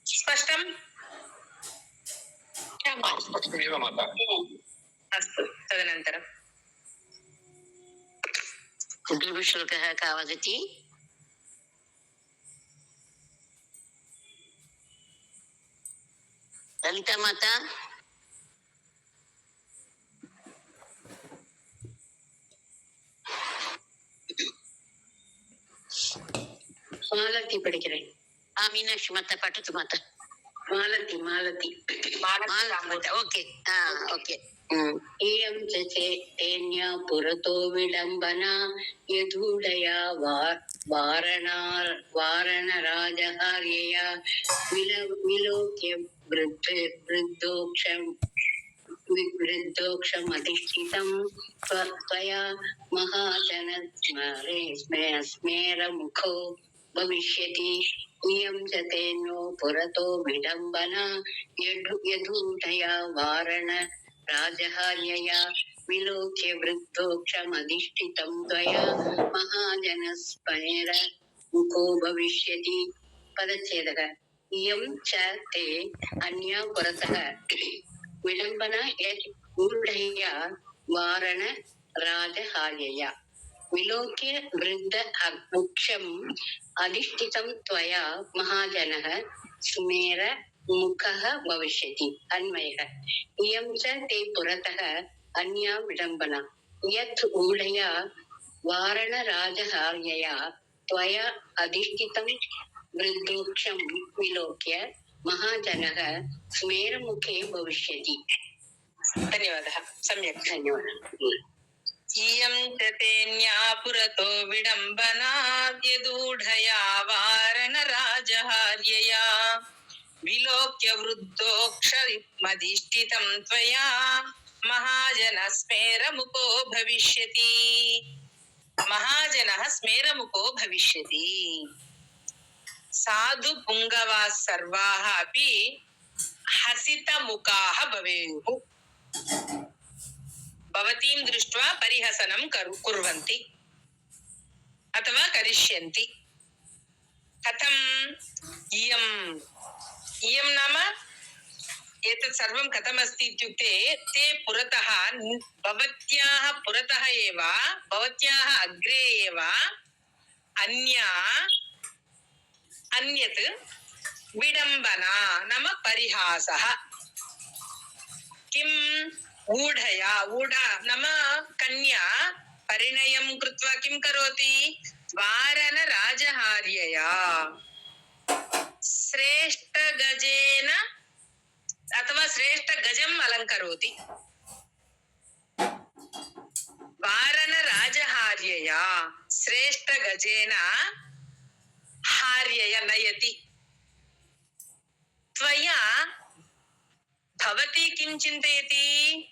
स्पष्टम्? स्पष्टमेव माता। अस्तु, तदनन्तरं अग्रिमश्लोकः का वदति? ललिता माता। मालती படிக்கிறேன். मीनाक्षी माता पठतु माता। मालती मालती ओके ओके। इयं च चेतेन्या पुरतो विडम्बना यधूढया वारणराजहार्यया विलोक्य वृद्धोक्षमधिष्ठितं त्वया महाजन स्मेरमुखो भविष्यति। इयं च तेनो पुरतो विडम्बना यधूढया वारणराजहार्यया विलोक्य वृद्धोक्षमधिष्ठितं त्वया महाजनस्मेरमुखो भविष्यति। पदच्छेदः। इयं च ते अन्या पुरतः विडम्बना यधूढया वारणराजहार्यया विलोक्य वृद्ध वृक्षम् अधिष्ठितं त्वया महाजनः स्मेर मुखः भविष्यति। अन्वयः। इयं च ते पुरतः अन्या विडम्बना यत् ऊढया वारणराजहार्यया त्वया अधिष्ठितं वृद्धोक्षं विलोक्य महाजनः स्मेरमुखे भविष्यति। धन्यवादः। सम्यक्, धन्यवादः। इयं च तेन्या पुरतो विडम्बना यदूढया वारणराजहार्यया विलोक्य वृद्धोक्षमधिष्ठितं त्वया महाजनस्मेरमुखो भविष्यति। महाजनः स्मेरमुखो भविष्यति। साधु पुङ्गवाः सर्वाः अपि हसितमुखाः भवेयुः। भवतीं दृष्ट्वा परिहसनं कुर्वन्ति अथवा करिष्यन्ति। कथम्? इयं नाम एतत् सर्वं कथमस्ति इत्युक्ते ते पुरतः, भवत्याः पुरतः एव, भवत्याः अग्रे एव अन्यत् विडम्बना नाम परिहासः। किम्? ऊढया, ऊढा नाम कन्या परिणयं कृत्वा किं करोति? वारणराजहार्यया श्रेष्ठगजेन अथवा श्रेष्ठगजम् अलङ्करोति। वारणराजहार्यया श्रेष्ठगजेन हार्यया नयति। त्वया भवती किं चिन्तयति?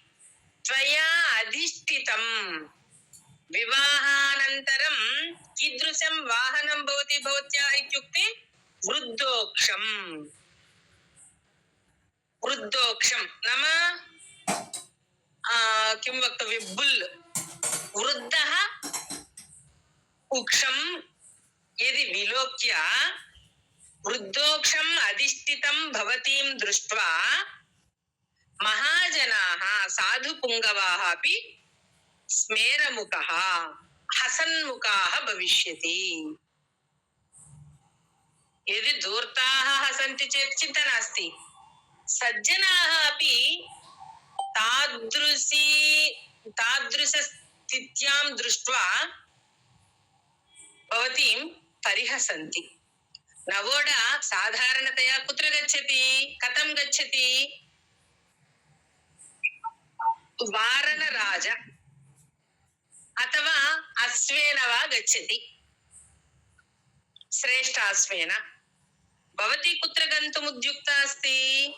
त्वया अधिष्ठितं विवाहानन्तरं कीदृशं वाहनं भवति भवत्याः इत्युक्ते वृद्धोक्षं नाम किं वक्तव्यं? बुल्। वृद्धः उक्षं यदि विलोक्य वृद्धोक्षम् अधिष्ठितं भवतीं दृष्ट्वा महाजनाः साधुपुङ्गवाः अपि स्मेरमुखः हसन्मुखाः भविष्यति। यदि धूर्ताः हसन्ति चेत् चिन्ता नास्ति, सज्जनाः अपि तादृशी तादृशस्थित्यां दृष्ट्वा भवतीं परिहसन्ति. नवोढा साधारणतया कुत्र गच्छति, कथं गच्छति? वारणराज अथवा अश्वेन वा गच्छति, श्रेष्ठाश्वेन. भवती कुत्र गन्तुम् उद्युक्ता अस्ति?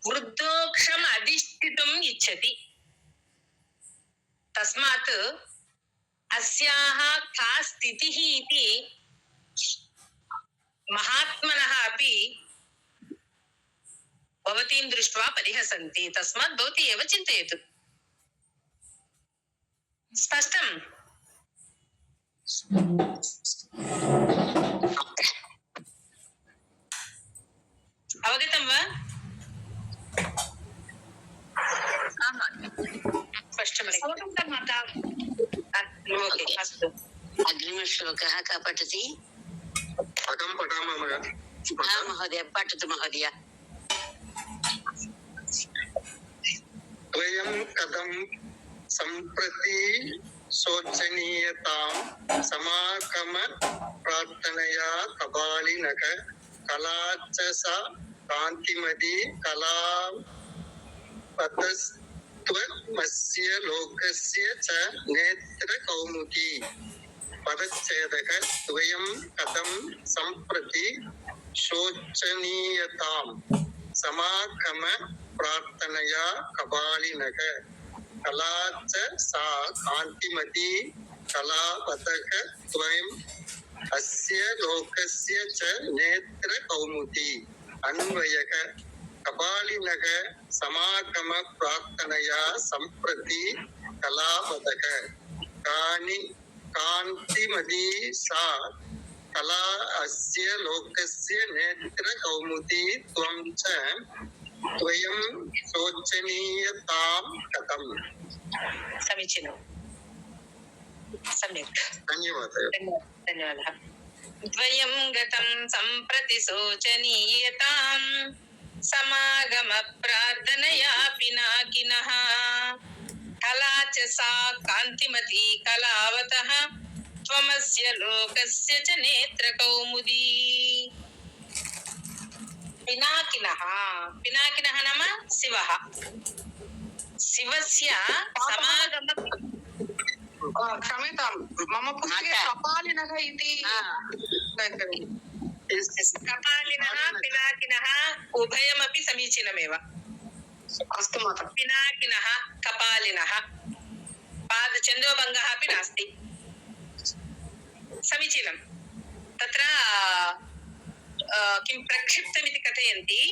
वृद्धोक्षम् अधिष्ठितुम् इच्छति. तस्मात् अस्याः का स्थितिः इति महात्मनः अपि भवतीं दृष्ट्वा परिहसन्ति. तस्मात् भवती एव चिन्तयतु. स्पष्टम्? अवगतं वा? स्पष्टमस्ति माता. ओके, अस्तु. अग्रिमश्लोकः कः पठति? अहं पठामः महोदय, पठतु महोदय. त्वयं कथं सम्प्रति शोचनीयतां समागम प्रार्थनया कपालिनः कला च सा कान्तिमती कलावतस्त्वमस्य लोकस्य च नेत्रकौमुदी. पदच्छेदः त्वयं कथं सम्प्रति शोचनीयतां समागम प्रार्थनया कपालिनः कला च सा कान्तिमती कलावतः त्वयम् अस्य लोकस्य च नेत्रकौमुदी. अन्वयः कपालिनः समागम प्रार्थनया सम्प्रति कलावतः कान्तिमती सा कला अस्य लोकस्य नेत्रकौमुदी. त्वं च त्वयं शोचनीयतां कथम्. समीचीनं, सम्यक्. धन्यवादः. धन्यवादः. द्वयं गतं सम्प्रति शोचनीयतां समागम प्रार्थनया पिनाकिनः कला च सा कान्तिमती कलावतः त्वमस्य लोकस्य च नेत्रकौमुदी. पिनाकिनः, पिनाकिनः नाम शिवः. शिवस्य समागम. क्षम्यतां, मम पुस्तके कपालिनः इति कपालिनः पिनाकिनः उभयमपि समीचीनमेव. अस्तु माता. पिनाकिनः कपालिनः पादचन्दोभङ्गः अपि नास्ति. समीचीनं. तत्र किं प्रक्षिप्तमिति कथयन्ति,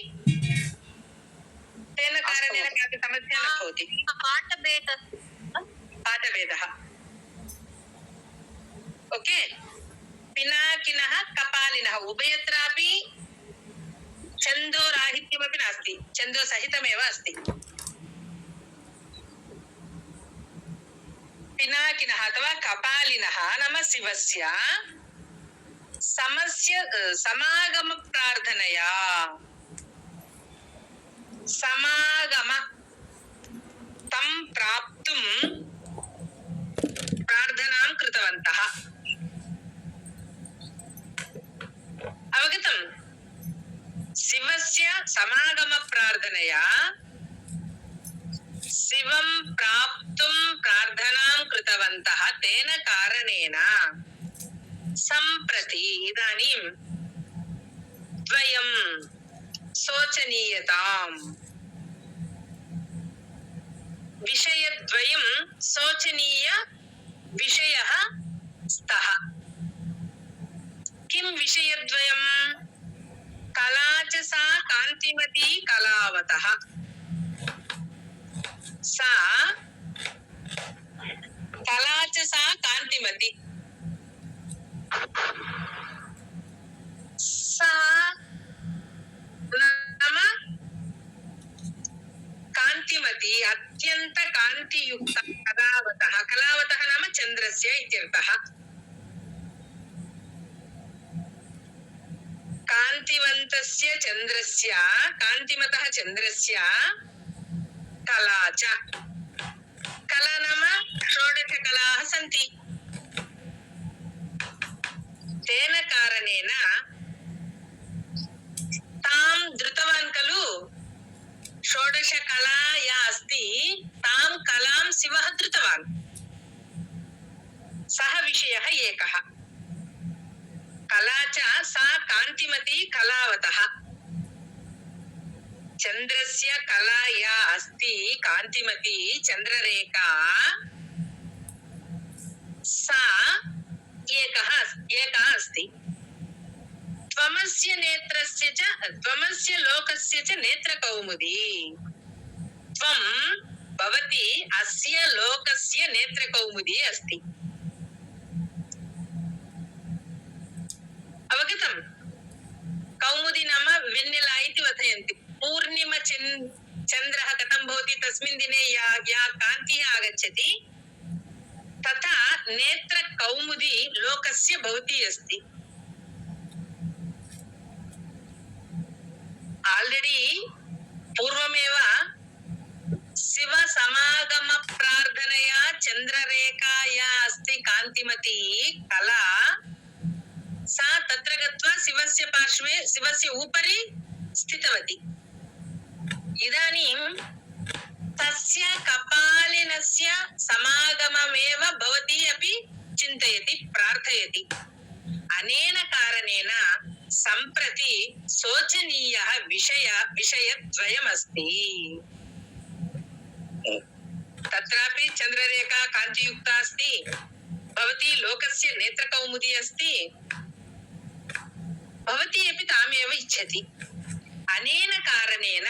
तेन कारणेन कापि समस्या न भवति. पाठभेदः. ओके. पिनाकिनः कपालिनः उभयत्रापि छन्दोराहित्यमपि नास्ति, छन्दोसहितमेव अस्ति. पिनाकिनः अथवा कपालिनः नाम शिवस्य समागम प्रार्थनया, समागम तं प्राप्तुं प्रार्थनां कृतवन्तः. अवगतम्? शिवस्य समागम प्रार्थनया शिवं प्राप्तुं प्रार्थनां कृतवन्तः. तेन कारणेन सम्प्रति इदानीं द्वयं शोचनीयताम्, विषयद्वयं शोचनीय विषयः स्तः. किं विषयद्वयं? कला च सा कान्तिमती कलावतः. सा कला च सा कान्तिमती. सा नाम कान्तिमती, अत्यन्त कान्तियुक्त कलावतः. कलावतः नाम चन्द्रस्य इत्यर्थः. कान्तिवन्तस्य चन्द्रस्य, कान्तिमतः चन्द्रस्य कला च कला नाम षोडशकलाः सन्ति। तेन कारणेन तां धृतवान् खलु। षोडशकला या अस्ति तां कलां शिवः धृतवान्। सः विषयः एकः। कला च सा कान्तिमती कलावतः। चन्द्रस्य कला या अस्ति कान्तिमती चन्द्ररेखा सा एका अस्ति। त्वमस्य नेत्रस्य च त्वमस्य लोकस्य च नेत्रकौमुदी। त्वं भवति अस्य लोकस्य नेत्रकौमुदी अस्ति। अवगतम्? कौमुदी नाम वेन्नेला इति वदन्ति। पूर्णिमा चन्द्रः कथं भवति तस्मिन् दिने या कान्तिः आगच्छति तथा नेत्रकौमुदी लोकस्य भवती अस्ति। आल्रेडी पूर्वमेव शिवसमागमप्रार्थनया चन्द्ररेखा या अस्ति कान्तिमती कला सा तत्र गत्वा शिवस्य पार्श्वे शिवस्य उपरि स्थितवती। इदानीं तस्य कपालिनस्य समागममेव भवती अपि चिन्तयति प्रार्थयति। अनेन कारणेन सम्प्रति शोचनीयः विषयद्वयमस्ति। तत्रापि चन्द्ररेखा कान्तियुक्ता अस्ति। भवती लोकस्य नेत्रकौमुदी अस्ति। भवती अपि तामेव इच्छति। अनेन कारणेन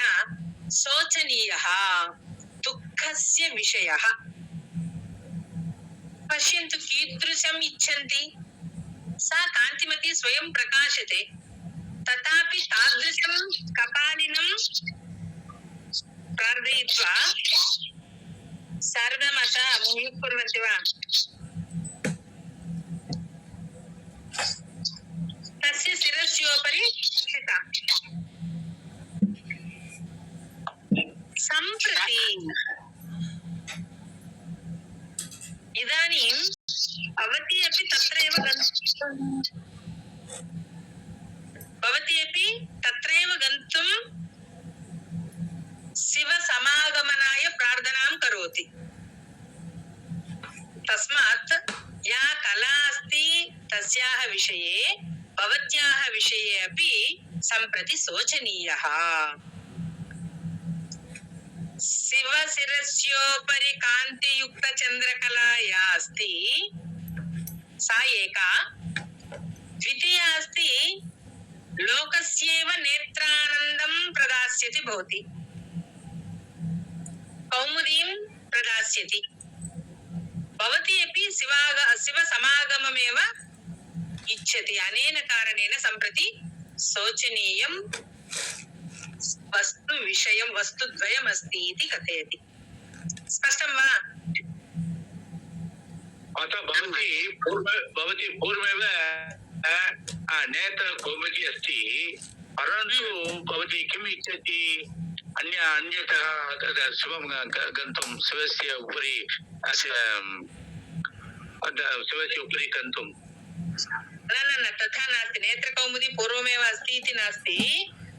शोचनीयः दुःखस्य विषयः। पश्यन्तु कीदृशम् इच्छन्ति। सा कान्तिमती स्वयं प्रकाशते तथापि तादृशं कपालिनं प्रार्थयित्वा शारदामाता मुहुः कुर्वन्ति वा? तस्य शिरस्योपरि स्थिता। सम्प्रति इदानीं भवती अपि तत्रैव गन्तुं शिवसमागमनाय प्रार्थनां करोति। तस्मात् या कला अस्ति तस्याः विषये भवत्याः विषये अपि सम्प्रति शोचनीयः। शिवशिरस्योपरि कान्तियुक्तचन्द्रकला या अस्ति सा एका। द्वितीया अस्ति लोकस्यैव नेत्रानन्दं प्रदास्यति भवति। कौमुदीं प्रदास्यति। भवती अपि शिवसमागममेव इच्छति। अनेन कारणेन सम्प्रति शोचनीयं वस्तुद्वयमस्ति इति कथयति। स्पष्टं वा? अतः भवती पूर्वमेव नेत्रकौमुदी अस्ति। परन्तु भवती किम् इच्छति? अन्यतः शिवं गन्तुं शिवस्य उपरि गन्तुं न तथा नास्ति। नेत्रकौमुदी पूर्वमेव अस्ति इति नास्ति।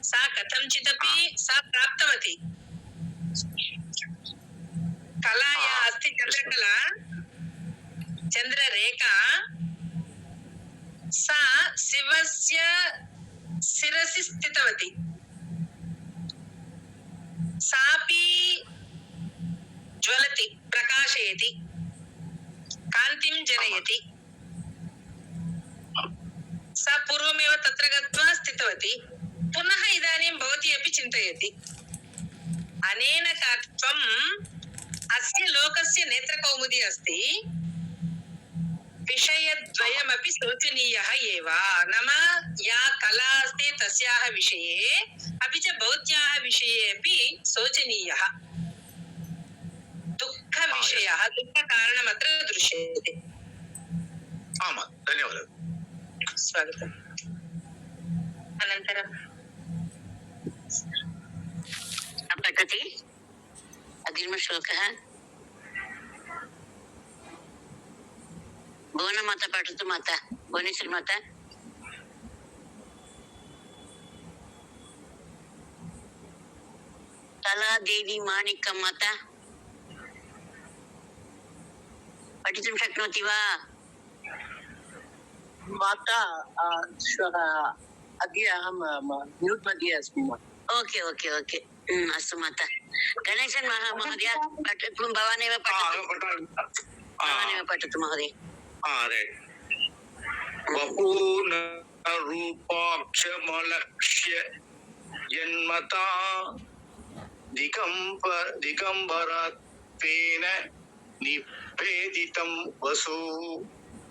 सा कथञ्चिदपि सा प्राप्तवती। कला या अस्ति चन्द्रकला चन्द्ररेखा सा शिवस्य शिरसि स्थितवती। सापि ज्वलति प्रकाशयति कान्तिं जनयति। सा पूर्वमेव तत्र गत्वा स्थितवती। पुनः इदानीं भवती अपि चिन्तयति। अनेन त्वम् अस्य लोकस्य नेत्रकौमुदी अस्ति। विषयद्वयमपि शोचनीयः एव। नाम या कला अस्ति तस्याः विषये अपि च भवत्याः विषये अपि शोचनीयः दुःखविषयः दुःखकारणम् अत्र दृश्यते। आमां धन्यवादः। स्वागतम्। अनन्तरं पठति अग्रिमश्लोकः। भुवनमाता पठतु माता, भुवनेश्वरी माता। कलादेवी माणिक्यं माता पठितुं शक्नोति वा? माता श्वः अद्य अहं म्यूट् मध्ये अस्मि। ओके ओके ओके अस्तु माता। गणेशन् महोदय पठतु, भवानेव पठतु, भवानेव पठतु महोदय। वपूर्णरूपाक्षमलक्ष्य जन्मता दिगम्बरत्वेन निवेदितं वसु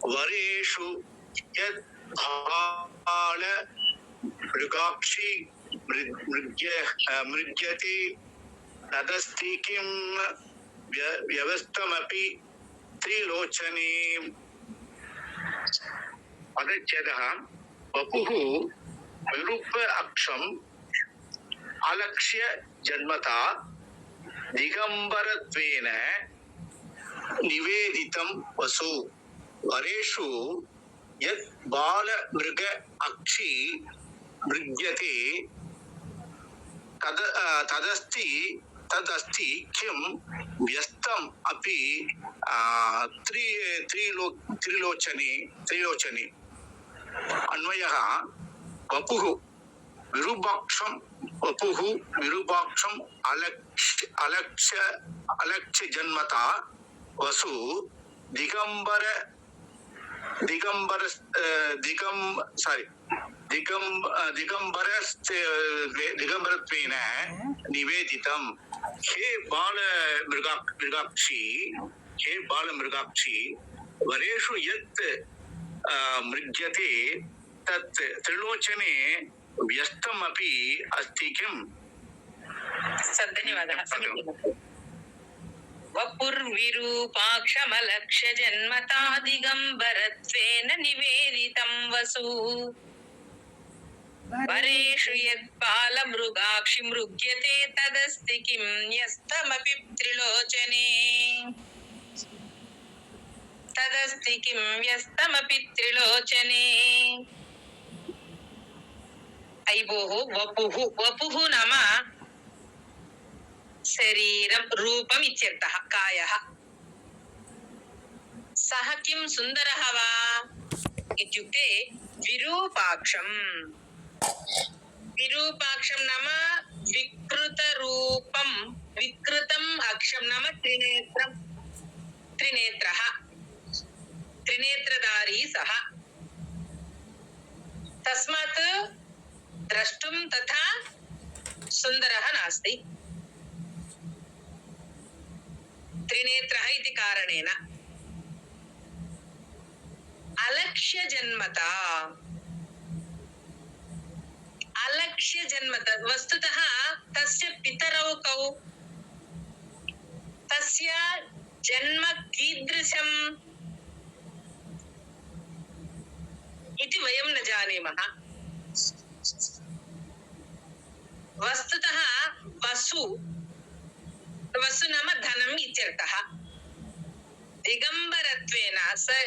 वरेषु यद्भाल मृगाक्षी मृज्यते तदस्ति किं व्यवस्थमपि त्रिलोचने। पदच्छेदः वपुः विरूप अक्षम् अलक्ष्य जन्मता दिगंबरत्वेन निवेदितं वसु वरेषु यत् बाल मृग अक्षी मृज्यते तदस्ति किं व्यस्तम् अपि त्रिलोचने। अन्वयः वपुः विरूपाक्षम् अलक्ष्य जन्मता वसु दिगंबरत्वेन निवेदितं। हे बाल मृगाक्षी वरेषु यत् मृज्यते तत् त्रिलोचने व्यस्तमपि अस्ति किम्? धन्यवादः। वपुर्विरूपाक्षमलक्ष्य जन्मता दिगंबरत्वेन निवेदितं वसु वरेषु यद्बालमृगाक्षि मृग्यते तदस्ति किं न्यस्तमपि त्रिलोचने। ऐभोः वपुः नाम शरीरं रूपम् इत्यर्थः, कायः। सः किं सुन्दरः वा इत्युक्ते विरूपाक्षम् नाम विकृतम् अक्षं नाम त्रिनेत्रः, त्रिनेत्रधारी सः। तस्मात् द्रष्टुं तथा सुन्दरः नास्ति, त्रिनेत्रः इति कारणेन। अलक्ष्य जन्मता वस्तुतः तस्य पितरौ कौ, तस्य जन्म कीदृशम् इति वयं न जानीमः। वस्तुतः वसु नाम धनम् इत्यर्थः। दिगंबरत्वेन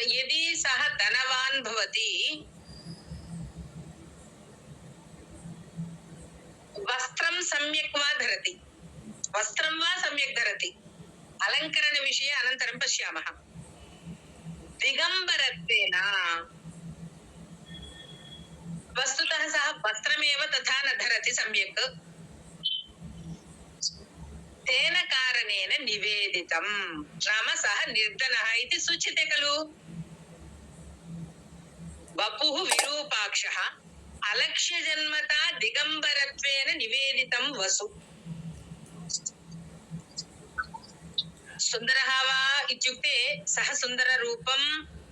यदि सः धनवान् भवति, वस्त्रं सम्यक् वा धरति, अलङ्करणविषये अनन्तरं पश्यामः। दिगंबरत्वेन वस्तुतः सः वस्त्रमेव तथा न धरति सम्यक्, तेन कारणेन निवेदितं नाम सः निर्धनः इति सूच्यते खलु। वपुः विरूपाक्षः अलक्ष्य जन्मता दिगंबरत्वेन निवेदितं वसु। सुन्दरः वा इत्युक्ते सः सुन्दररूपं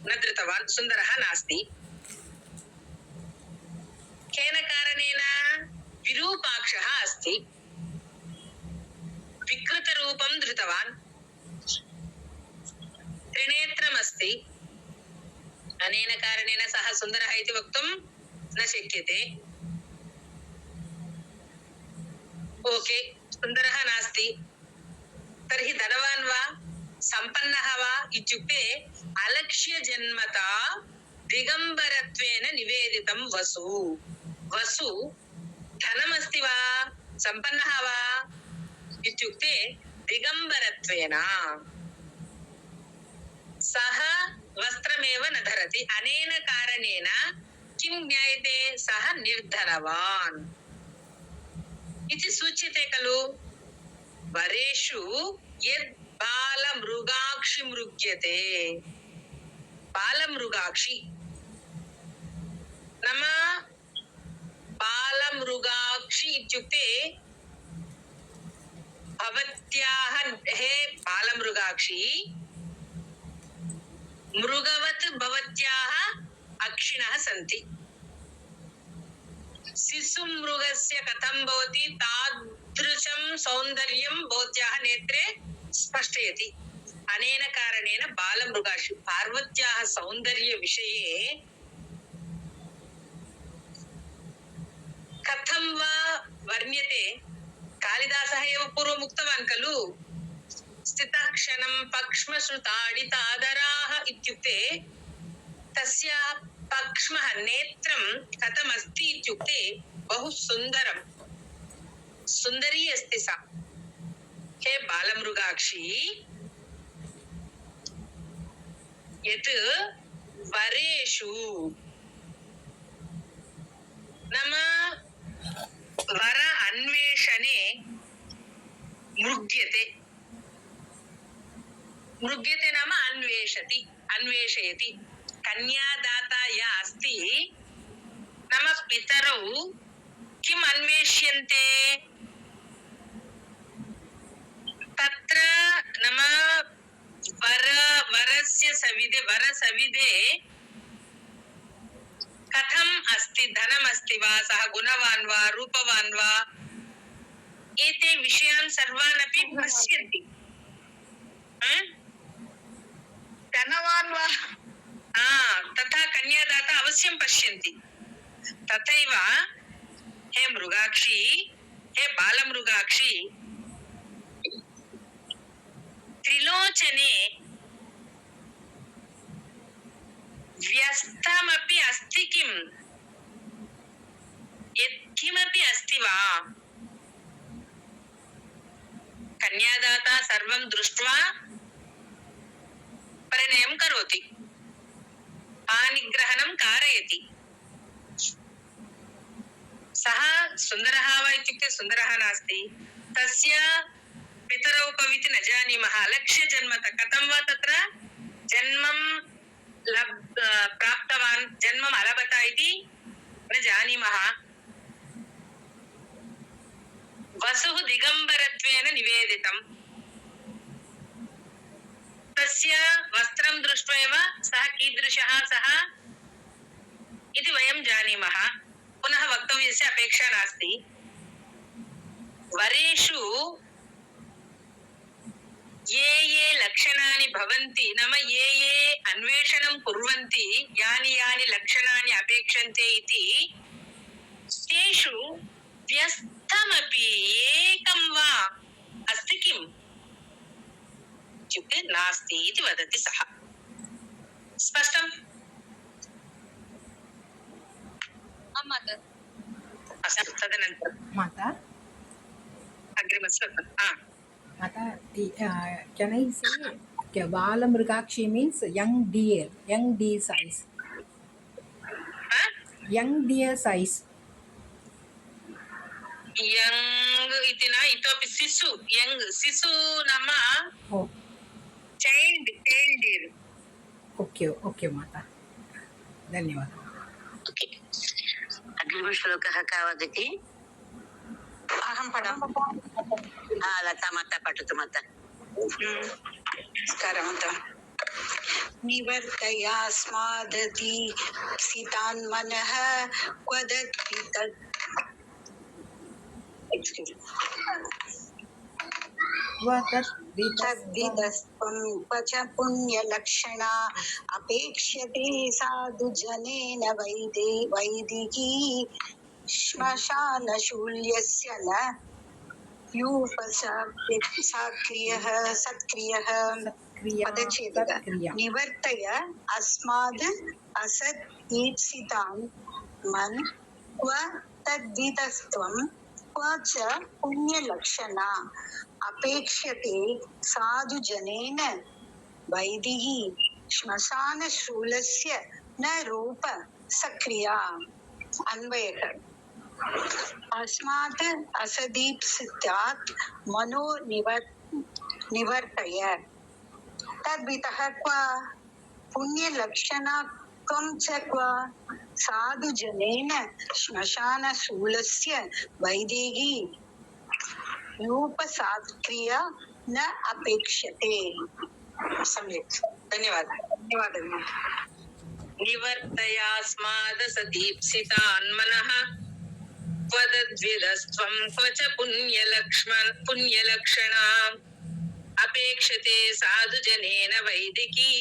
न धृतवान्, सुन्दरः नास्ति। केन कारणेन? विरूपाक्षः अस्ति, विकृतरूपं धृतवान्, त्रिनेत्रमस्ति। अनेन कारणेन सः सुन्दरः इति वक्तुं न शक्यते। ओके, सुन्दरः नास्ति, तर्हि धनवान् वा? सम्पन्नः वा इत्युक्ते अलक्ष्यजन्मता दिगम्बरत्वेन निवेदितं वसु. वसु धनमस्ति वा सम्पन्नः वा इत्युक्ते दिगम्बरत्वेन. सः वस्त्रमेव न धरति. अनेन कारणेन किं ज्ञायते? सः निर्धनवान् इति सूच्यते खलु. वरेषु यद् बालमृगाक्षि मृग्यते. बालमृगाक्षि नाम बालमृगाक्षि इत्युक्ते भवत्याः हे बालमृगाक्षि मृगवत् भवत्याः अक्षिणः सन्ति. शिशुमृगस्य कथं भवति तादृशं सौन्दर्यं भवत्याः नेत्रे स्पष्टयति. अनेन कारणेन बालमृगाक्षि. पार्वत्याः सौन्दर्यविषये कथं वा वर्ण्यते? कालिदासः एव पूर्वम् उक्तवान् खलु. स्थितः क्षणं पक्ष्मश्रुताडितादराः इत्युक्ते तस्याः पक्ष्मः नेत्रं कथमस्ति इत्युक्ते बहु सुन्दरं. सुन्दरी अस्ति सा. हे बालमृगाक्षी यत् वरेषु नाम वर अन्वेषणे मृग्यते. मृग्यते नाम अन्वेषति, अन्वेषयति. कन्यादाता या अस्ति नाम पितरौ किम् अन्वेष्यन्ते? तत्र नाम वरस्य सविधे वरसविधे कथम् अस्ति, धनमस्ति वा, सः गुणवान् वा, रूपवान् वा, एते विषयान् सर्वान् अपि पश्यन्ति. धनवान् वा तथा कन्यादाता अवश्यं पश्यन्ति. तथैव हे मृगाक्षी, हे बालमृगाक्षी त्रिलोचने व्यस्तमपि अस्ति किम्? यत्किमपि अस्ति वा? कन्यादाता सर्वं दृष्ट्वा परिणयं करोति, पाणिग्रहणं कारयति. सः सुन्दरः वा इत्युक्ते सुन्दरः नास्ति. तस्य पितरौ कविति न जानीमः. अलक्ष्यजन्मतः कथं वा तत्र जन्मं प्राप्तवान्, जन्मम् अलभत इति न जानीमः. वसुः दिगम्बरत्वेन निवेदितम्. तस्य वस्त्रं दृष्ट्वा एव सः कीदृशः सः इति वयं जानीमः. पुनः वक्तव्यस्य अपेक्षा नास्ति. वरेषु ये ये लक्षणानि भवन्ति नाम ये ये अन्वेषणं कुर्वन्ति, यानि यानि लक्षणानि अपेक्षन्ते इति तेषु व्यस्तमपि एकं वा अस्ति किम् इत्युक्ते नास्ति इति वदति सः. स्पष्टम्? तदनन्तरं माता अग्रिमश्लोकं. Mata, can I say Balamrugakshi means young deer size. Young deer size. Young इति न, इतोपि शिशु. Young शिशु नाम child deer. Okay, Mata. धन्यवादः. ओके. अग्रिमश्लोकः का वदति? अहं पठामि. लता माता पठतु माता. नमस्कारः माता. निवर्तयास्मादति सितान् मनः क्वदति तत् च पुण्यलक्षणा अपेक्ष्यते साधु जनेन वैदिकी श्मशानशूल्यस्य न यूपसाक्रियः सत्क्रियः क्रिया पदच्छेदः तत्क्रिया निवर्तय अस्माद् असत् ईप्सितान् मन् क्व तद्वितस्त्वं क्व च पुण्यलक्षणा अपेक्ष्यते साधुजनेन वैदिः श्मशानशूलस्य न रूप सक्रिया अन्वयः अस्मात् असदीप्सितात् मनो निवर्तय तद्वितः क्व पुण्यलक्षणा त्वं च क्व साधुजनेन श्मशानशूलस्य वैदेही रूपसात्क्रिया न अपेक्ष्यते सम्यक् धन्यवादः धन्यवादः निवर्तयास्मादसदीप्सितान् मनः क्वदद्विदस्त्वं क्व च पुण्यलक्षणा अपेक्षते साधुजनेन वैदिकी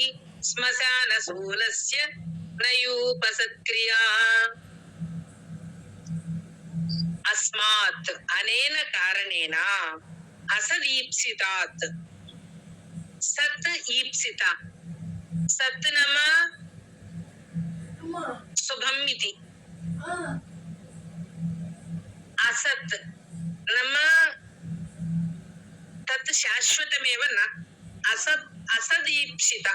श्मशानशूलस्य नयूपसत्क्रिया अस्मात् अनेन कारणेन असदीप्सितात् सत् ईप्सिता सत् नाम शुभम् इति असत् नाम तत् शाश्वतमेव न असत् असदीप्सिता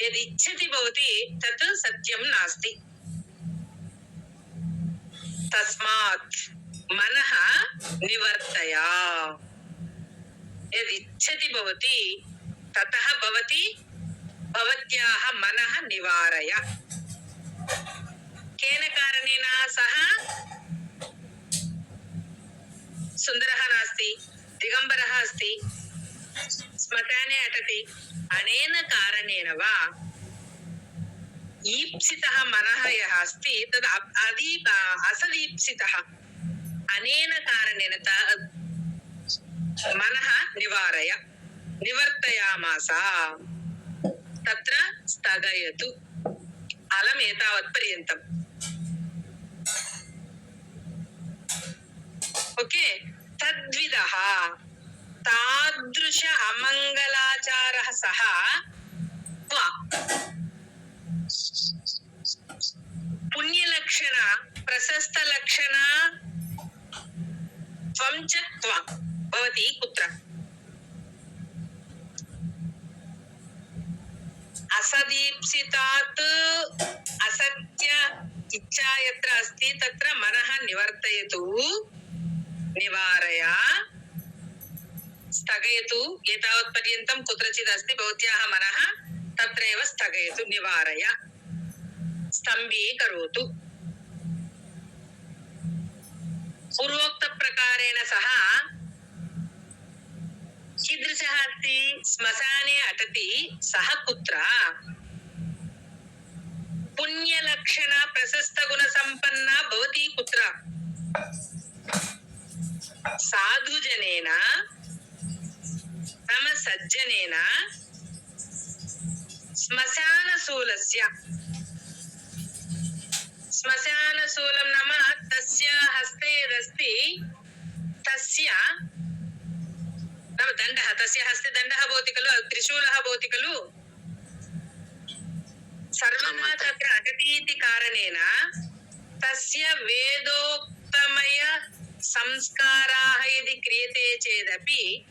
यदिच्छति भवति तत् सत्यं नास्ति तस्मात् मनः निवर्तय यदिच्छति भवति ततः भवति भवत्याः मनः निवारय केन कारणेन सः सुन्दरः नास्ति दिगम्बरः अस्ति श्मशाने अटति अनेन कारणेन वा ईप्सितः मनः यः अस्ति तद् असदीप्सितः अनेन कारणेन मनः निवारय निवर्तयामास तत्र स्थगयतु अलम् एतावत् पर्यन्तम् ओके तद्विदः तादृश अमङ्गलाचारः सः पुण्यलक्षण प्रशस्तलक्षण त्वं च त्वं भवति कुत्र असदीप्सितात् असत्य इच्छा यत्र अस्ति तत्र मनः निवर्तयतु निवारय स्थगयतु एतावत् पर्यन्तं कुत्रचित् अस्ति भवत्याः मनः तत्रैव स्थगयतु निवारय स्तम्भीकरोतु पूर्वोक्तप्रकारेण सः कीदृशः अस्ति श्मशाने अटति सः कुत्र पुण्यलक्षण प्रशस्तगुणसम्पन्ना भवति कुत्र साधुजनेन नाम सज्जनेन श्मशानशूलस्य श्मशानशूलं नाम तस्य हस्ते यदस्ति तस्य नाम दण्डः तस्य हस्ते दण्डः भवति खलु त्रिशूलः भवति खलु सर्वदा तत्र अटति इति कारणेन तस्य वेदोक्तमय संस्काराः यदि क्रियते चेदपि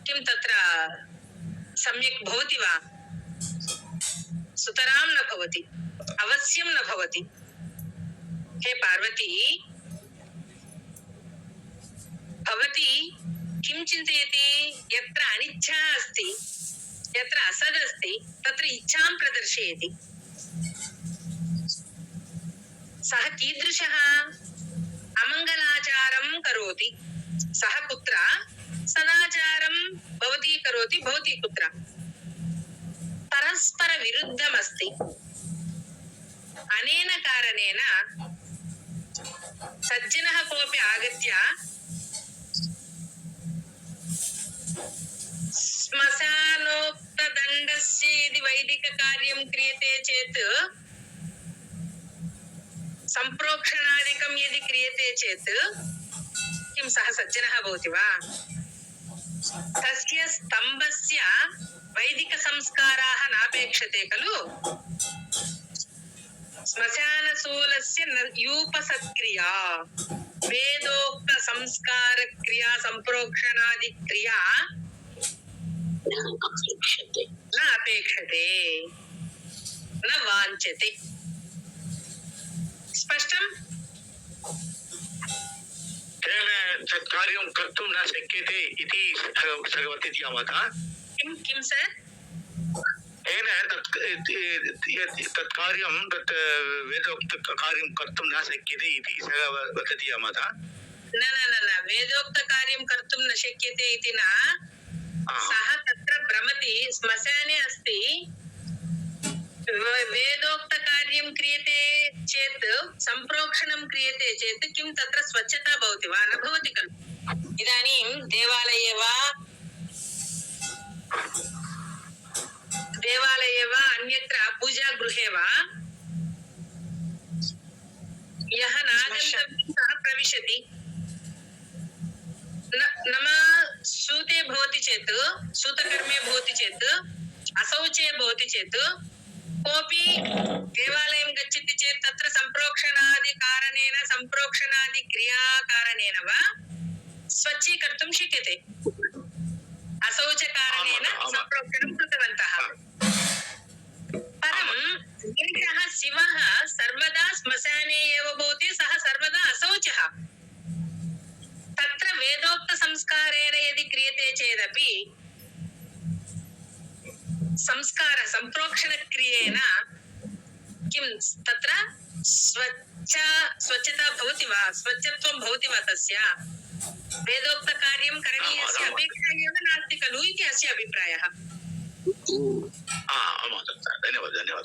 किं तत्र सम्यक् भवति वा सुतरां न भवति अवश्यं न भवति हे पार्वती भवती किं चिन्तयति यत्र अनिच्छा अस्ति यत्र असदस्ति तत्र इच्छां प्रदर्शयति सः कीदृशः अमङ्गलाचारं करोति सः कुत्र सदाचारं भवती करोति भवती कुत्र परस्पर विरुद्धमस्ति अनेन कारणेन सज्जनः कोऽपि आगत्य श्मशानोक्तदण्डस्य यदि वैदिककार्यं क्रियते चेत् सम्प्रोक्षणादिकं यदि क्रियते चेत् किं सः सज्जनः भवति वा तस्य स्तम्भस्य वैदिकसंस्काराः नापेक्षते खलु श्मशानशूलस्य यूपसत्क्रिया वेदोक्तसंस्कारक्रिया सम्प्रोक्षणादिक्रिया अपेक्षते न अपेक्षते न वाञ्छते स्पष्टम् तेन तत् कार्यं कर्तुं न शक्यते इति सः वदति माता किं सर तेन तत् कार्यं तत् वेदोक्तकार्यं कर्तुं न शक्यते इति सः वदति माता न वेदोक्तकार्यं कर्तुं न शक्यते इति न सः तत्र भ्रमति श्मशाने अस्ति वेदोक्तकार्यं क्रियते चेत् सम्प्रोक्षणं क्रियते चेत् किं तत्र स्वच्छता भवति वा न भवति खलु इदानीं देवालये वा अन्यत्र पूजागृहे वा यः नागन्तव्यं सः प्रविशति नाम सूते भवति चेत् सूतकर्मे भवति चेत् असौचे भवति चेत् कोऽपि देवालयं गच्छति चेत् तत्र सम्प्रोक्षणादिक्रियाकारणेन वा स्वच्छीकर्तुं शक्यते असौचकारणेन सम्प्रोक्षणं कृतवन्तः परं एषः शिवः सर्वदा श्मशाने एव भवति सः सर्वदा असौचः तत्र वेदोक्तसंस्कारेण यदि क्रियते चेदपि सम्प्रोक्षणक्रियेण किं तत्र स्वच्छता भवति वा स्वच्छत्वं भवति वा तस्य वेदोक्तकार्यं करणीयस्य अपेक्षा एव नास्ति खलु इति अस्य अभिप्रायः धन्यवादः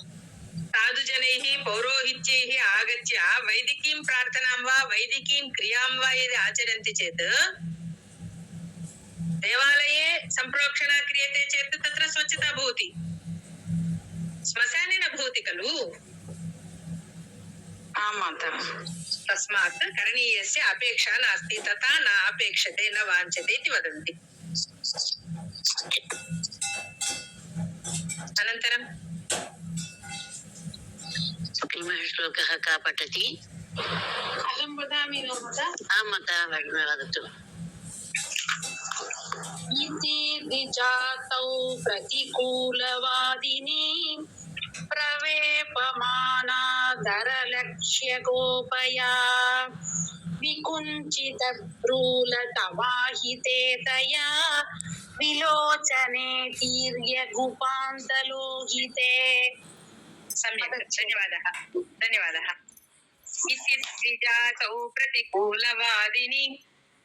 साधुजनैः पौरोहित्यैः आगत्य वैदिकीं प्रार्थनां वा वैदिकीं क्रियां वा यदि आचरन्ति चेत् देवालये सम्प्रोक्षणा क्रियते चेत् तत्र स्वच्छता भवति श्मशाने न भवति खलु तस्मात् करणीयस्य अपेक्षा नास्ति तथा न अपेक्षते न वाञ्छते इति वदन्ति अनन्तरम् अग्रिमः श्लोकः का पठति अहं वदामि नो माता आं माता वदतु इति द्विजातौ प्रतिकूलवादिनी प्रवेपमानादरलक्ष्यगोपया विकुञ्चितभ्रूलतवाहिते तया विलोचने तीर्यगुपान्तलोहिते सम्यक् धन्यवादः इति द्विजातौ प्रतिकूलवादिनी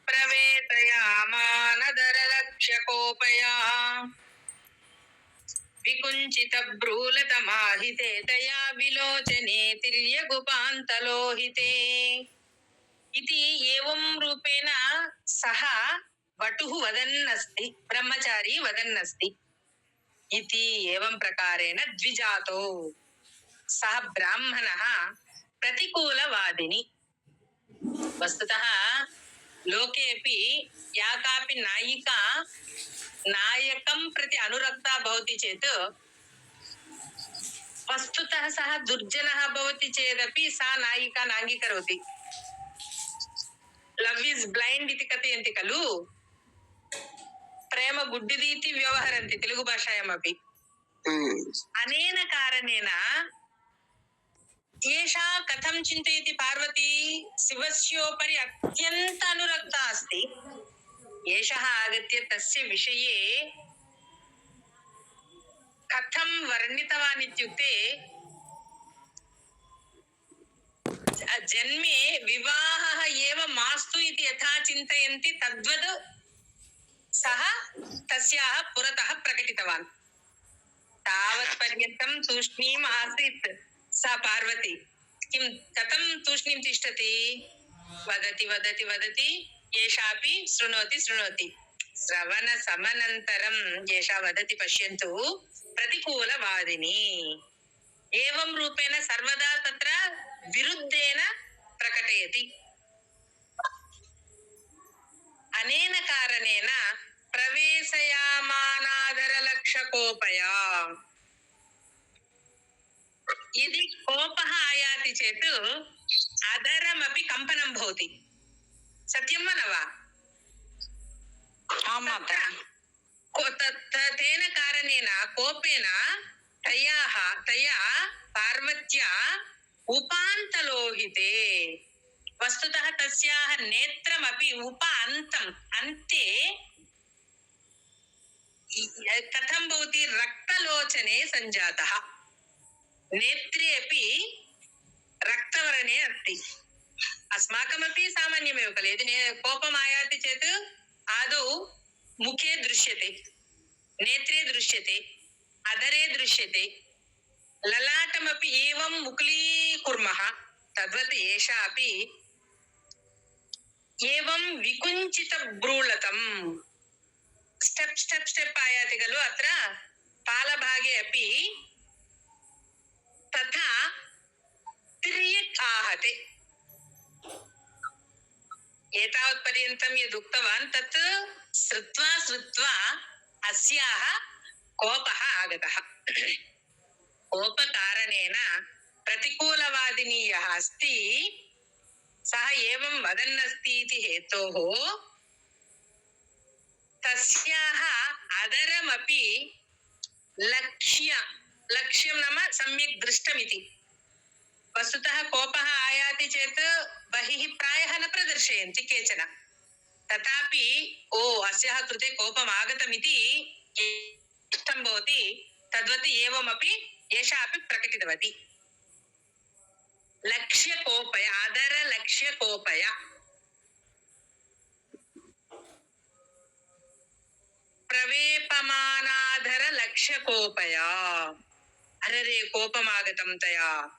प्रवेशयामानदरलक्ष्यकोपया विकुञ्चितभ्रूलतमाहिते तया विलोचने तिर्यगुपान्तलोहिते इति एवं रूपेण सः वटुः वदन्नस्ति ब्रह्मचारी वदन्नस्ति इति एवं प्रकारेण द्विजातो सः ब्राह्मणः प्रतिकूलवादिनी वस्तुतः लोकेऽपि या कापि नायिका नायकं प्रति अनुरक्ता भवति चेत् वस्तुतः सः दुर्जनः भवति चेदपि सा नायिका नाङ्गीकरोति लव् इस् ब्लैण्ड् इति कथयन्ति खलु प्रेम गुड्डिदि इति व्यवहरन्ति तेलुगु भाषायामपि अनेन कारणेन एषा कथं चिन्तयति पार्वती शिवस्योपरि अत्यन्त अनुरक्ता अस्ति एषः आगत्य तस्य विषये कथं वर्णितवान् इत्युक्ते जन्मे विवाहः एव मास्तु इति यथा चिन्तयन्ति तद्वद् सः तस्याः पुरतः प्रकटितवान् तावत्पर्यन्तं तूष्णीम् आसीत् सा पार्वती किं कथं तूष्णीं तिष्ठति वदति वदति वदति एषापि शृणोति श्रवणसमनन्तरं एषा वदति पश्यन्तु प्रतिकूलवादिनी एवं रूपेण सर्वदा तत्र विरुद्धेन प्रकटयति अनेन कारणेन प्रवेशयामानादरलक्षकोपया यदि कोपः आयाति चेत् अधरमपि कम्पनं भवति सत्यं वा न वा तेन कारणेन कोपेन तया पार्वत्या उपान्तलोहिते वस्तुतः तस्याः नेत्रमपि अन्ते कथं भवति रक्तलोचने सञ्जातः नेत्रे अपि रक्तवर्णे अस्ति अस्माकमपि सामान्यमेव खलु यदि कोपम् आयाति चेत् आदौ मुखे दृश्यते नेत्रे दृश्यते अधरे दृश्यते ललाटमपि एवं मुकुलीकुर्मः तद्वत् एषा अपि एवं विकुञ्चितभ्रूलतम् स्टेप् आयाति खलु अत्र पालभागे अपि तथा तिर्यक् आहते एतावत्पर्यन्तं यद् उक्तवान् तत् श्रुत्वा अस्याः कोपः आगतः कोपकारणेन प्रतिकूलवादिनी यः अस्ति सः एवं वदन्नस्ति इति हेतोः तस्याः अधरमपि लक्ष्यं नाम सम्यक् दृष्टमिति वस्तुतः कोपः आयाति चेत् बहिः प्रायः न प्रदर्शयन्ति केचन तथापि अस्याः कृते कोपम् आगतमिति इष्टं भवति तद्वत् एवमपि एषा अपि प्रकटितवती लक्ष्यकोपय आदरलक्ष्यकोपय प्रवेपमानाधरलक्ष्यकोपय अरे कोपमागतं तया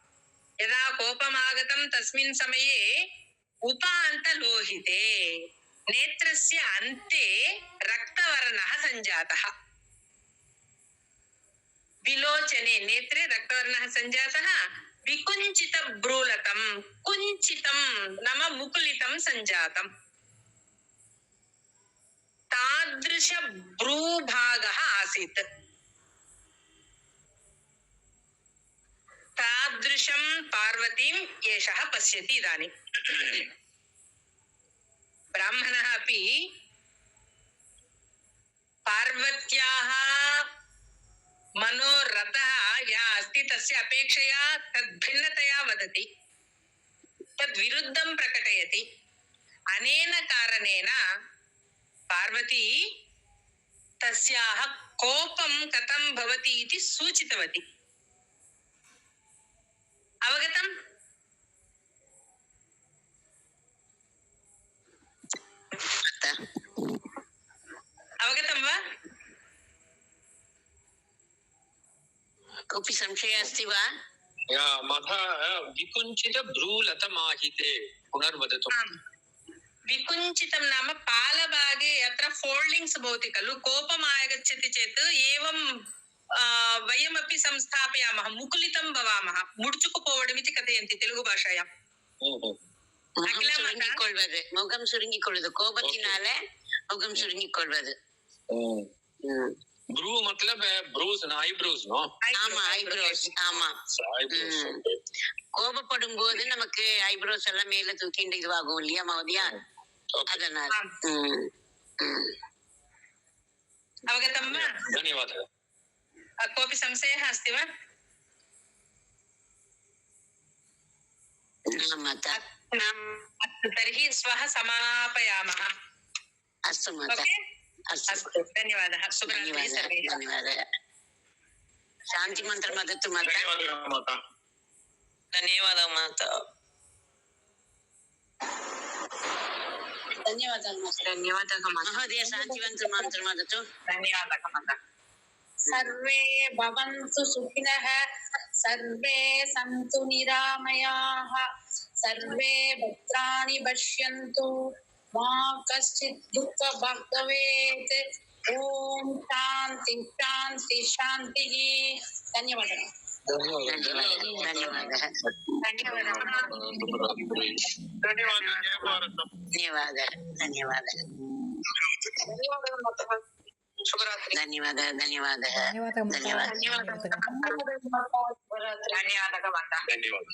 यदा कोपमागतं तस्मिन् समये उपान्तलोहिते नेत्रस्य अन्ते रक्तवर्णः सञ्जातः विलोचने नेत्रे रक्तवर्णः सञ्जातः विकुञ्चितभ्रूलतं कुञ्चितं नाम मुकुलितं सञ्जातम् तादृशभ्रूभागः आसीत् तादृशं पार्वतीं एषः पश्यति इदानीं ब्राह्मणः अपि पार्वत्याः मनोरथः या अस्ति तस्य अपेक्षया तद्भिन्नतया वदति तद्विरुद्धं प्रकटयति अनेन कारणेन पार्वती तस्याः कोपं कथं भवति इति सूचितवती अवगतम् अवगतं वा कोऽपि संशयः अस्ति वा माता विकुञ्चितभ्रूलतमाहिते पुनर्वदतु विकुञ्चितं नाम पालभागे अत्र फोल्डिङ्ग्स् भवति खलु कोपम् आगच्छति चेत् एवं वयमपि संस्थापयामः मुकुलितं भवामः मुडुचुकुपोवडम् इति कथयन्ति तेलुगु भाषायां முகம் சுருங்கிக்கொள்வது கோபத்தினால முகம் சுருங்கிக்கொள்வது ब्रू मतलब ब्रूज ना आईब्रोज नो ஆமா ஐப்ரோஸ் ஆமா கோபப்படும் போது நமக்கு ஐப்ரோஸ் எல்லாம் மேல தூக்கிண்டு இதுவாகும் இல்லையா மௌதியா அதனால अवगतं वा धन्यवादः कोऽपि संशयः अस्ति वा तर्हि श्वः समापयामः अस्तु माता अस्तु धन्यवादः शुभरात्रिः सर्वेभ्यः धन्यवादः शान्ति मन्त्रं वदतु माता धन्यवादः माता धन्यवादः महोदय शान्ति मन्त्रं वदतु धन्यवादः माता सर्वे भवन्तु सुखिनः सर्वे सन्तु निरामयाः सर्वे भद्राणि पश्यन्तु मा कश्चित् दुःखभाग् भवेत् ॐ शान्ति शान्ति शान्तिः धन्यवादः धन्यवादः धन्यवादः धन्यवादः ಶುಭರಾತ್ರಿ. ಧನ್ಯವಾದ ಧನ್ಯವಾದ ಧನ್ಯವಾದ ಧನ್ಯವಾದ ಧನ್ಯವಾದ ಮಾತಾ. ಧನ್ಯವಾದ.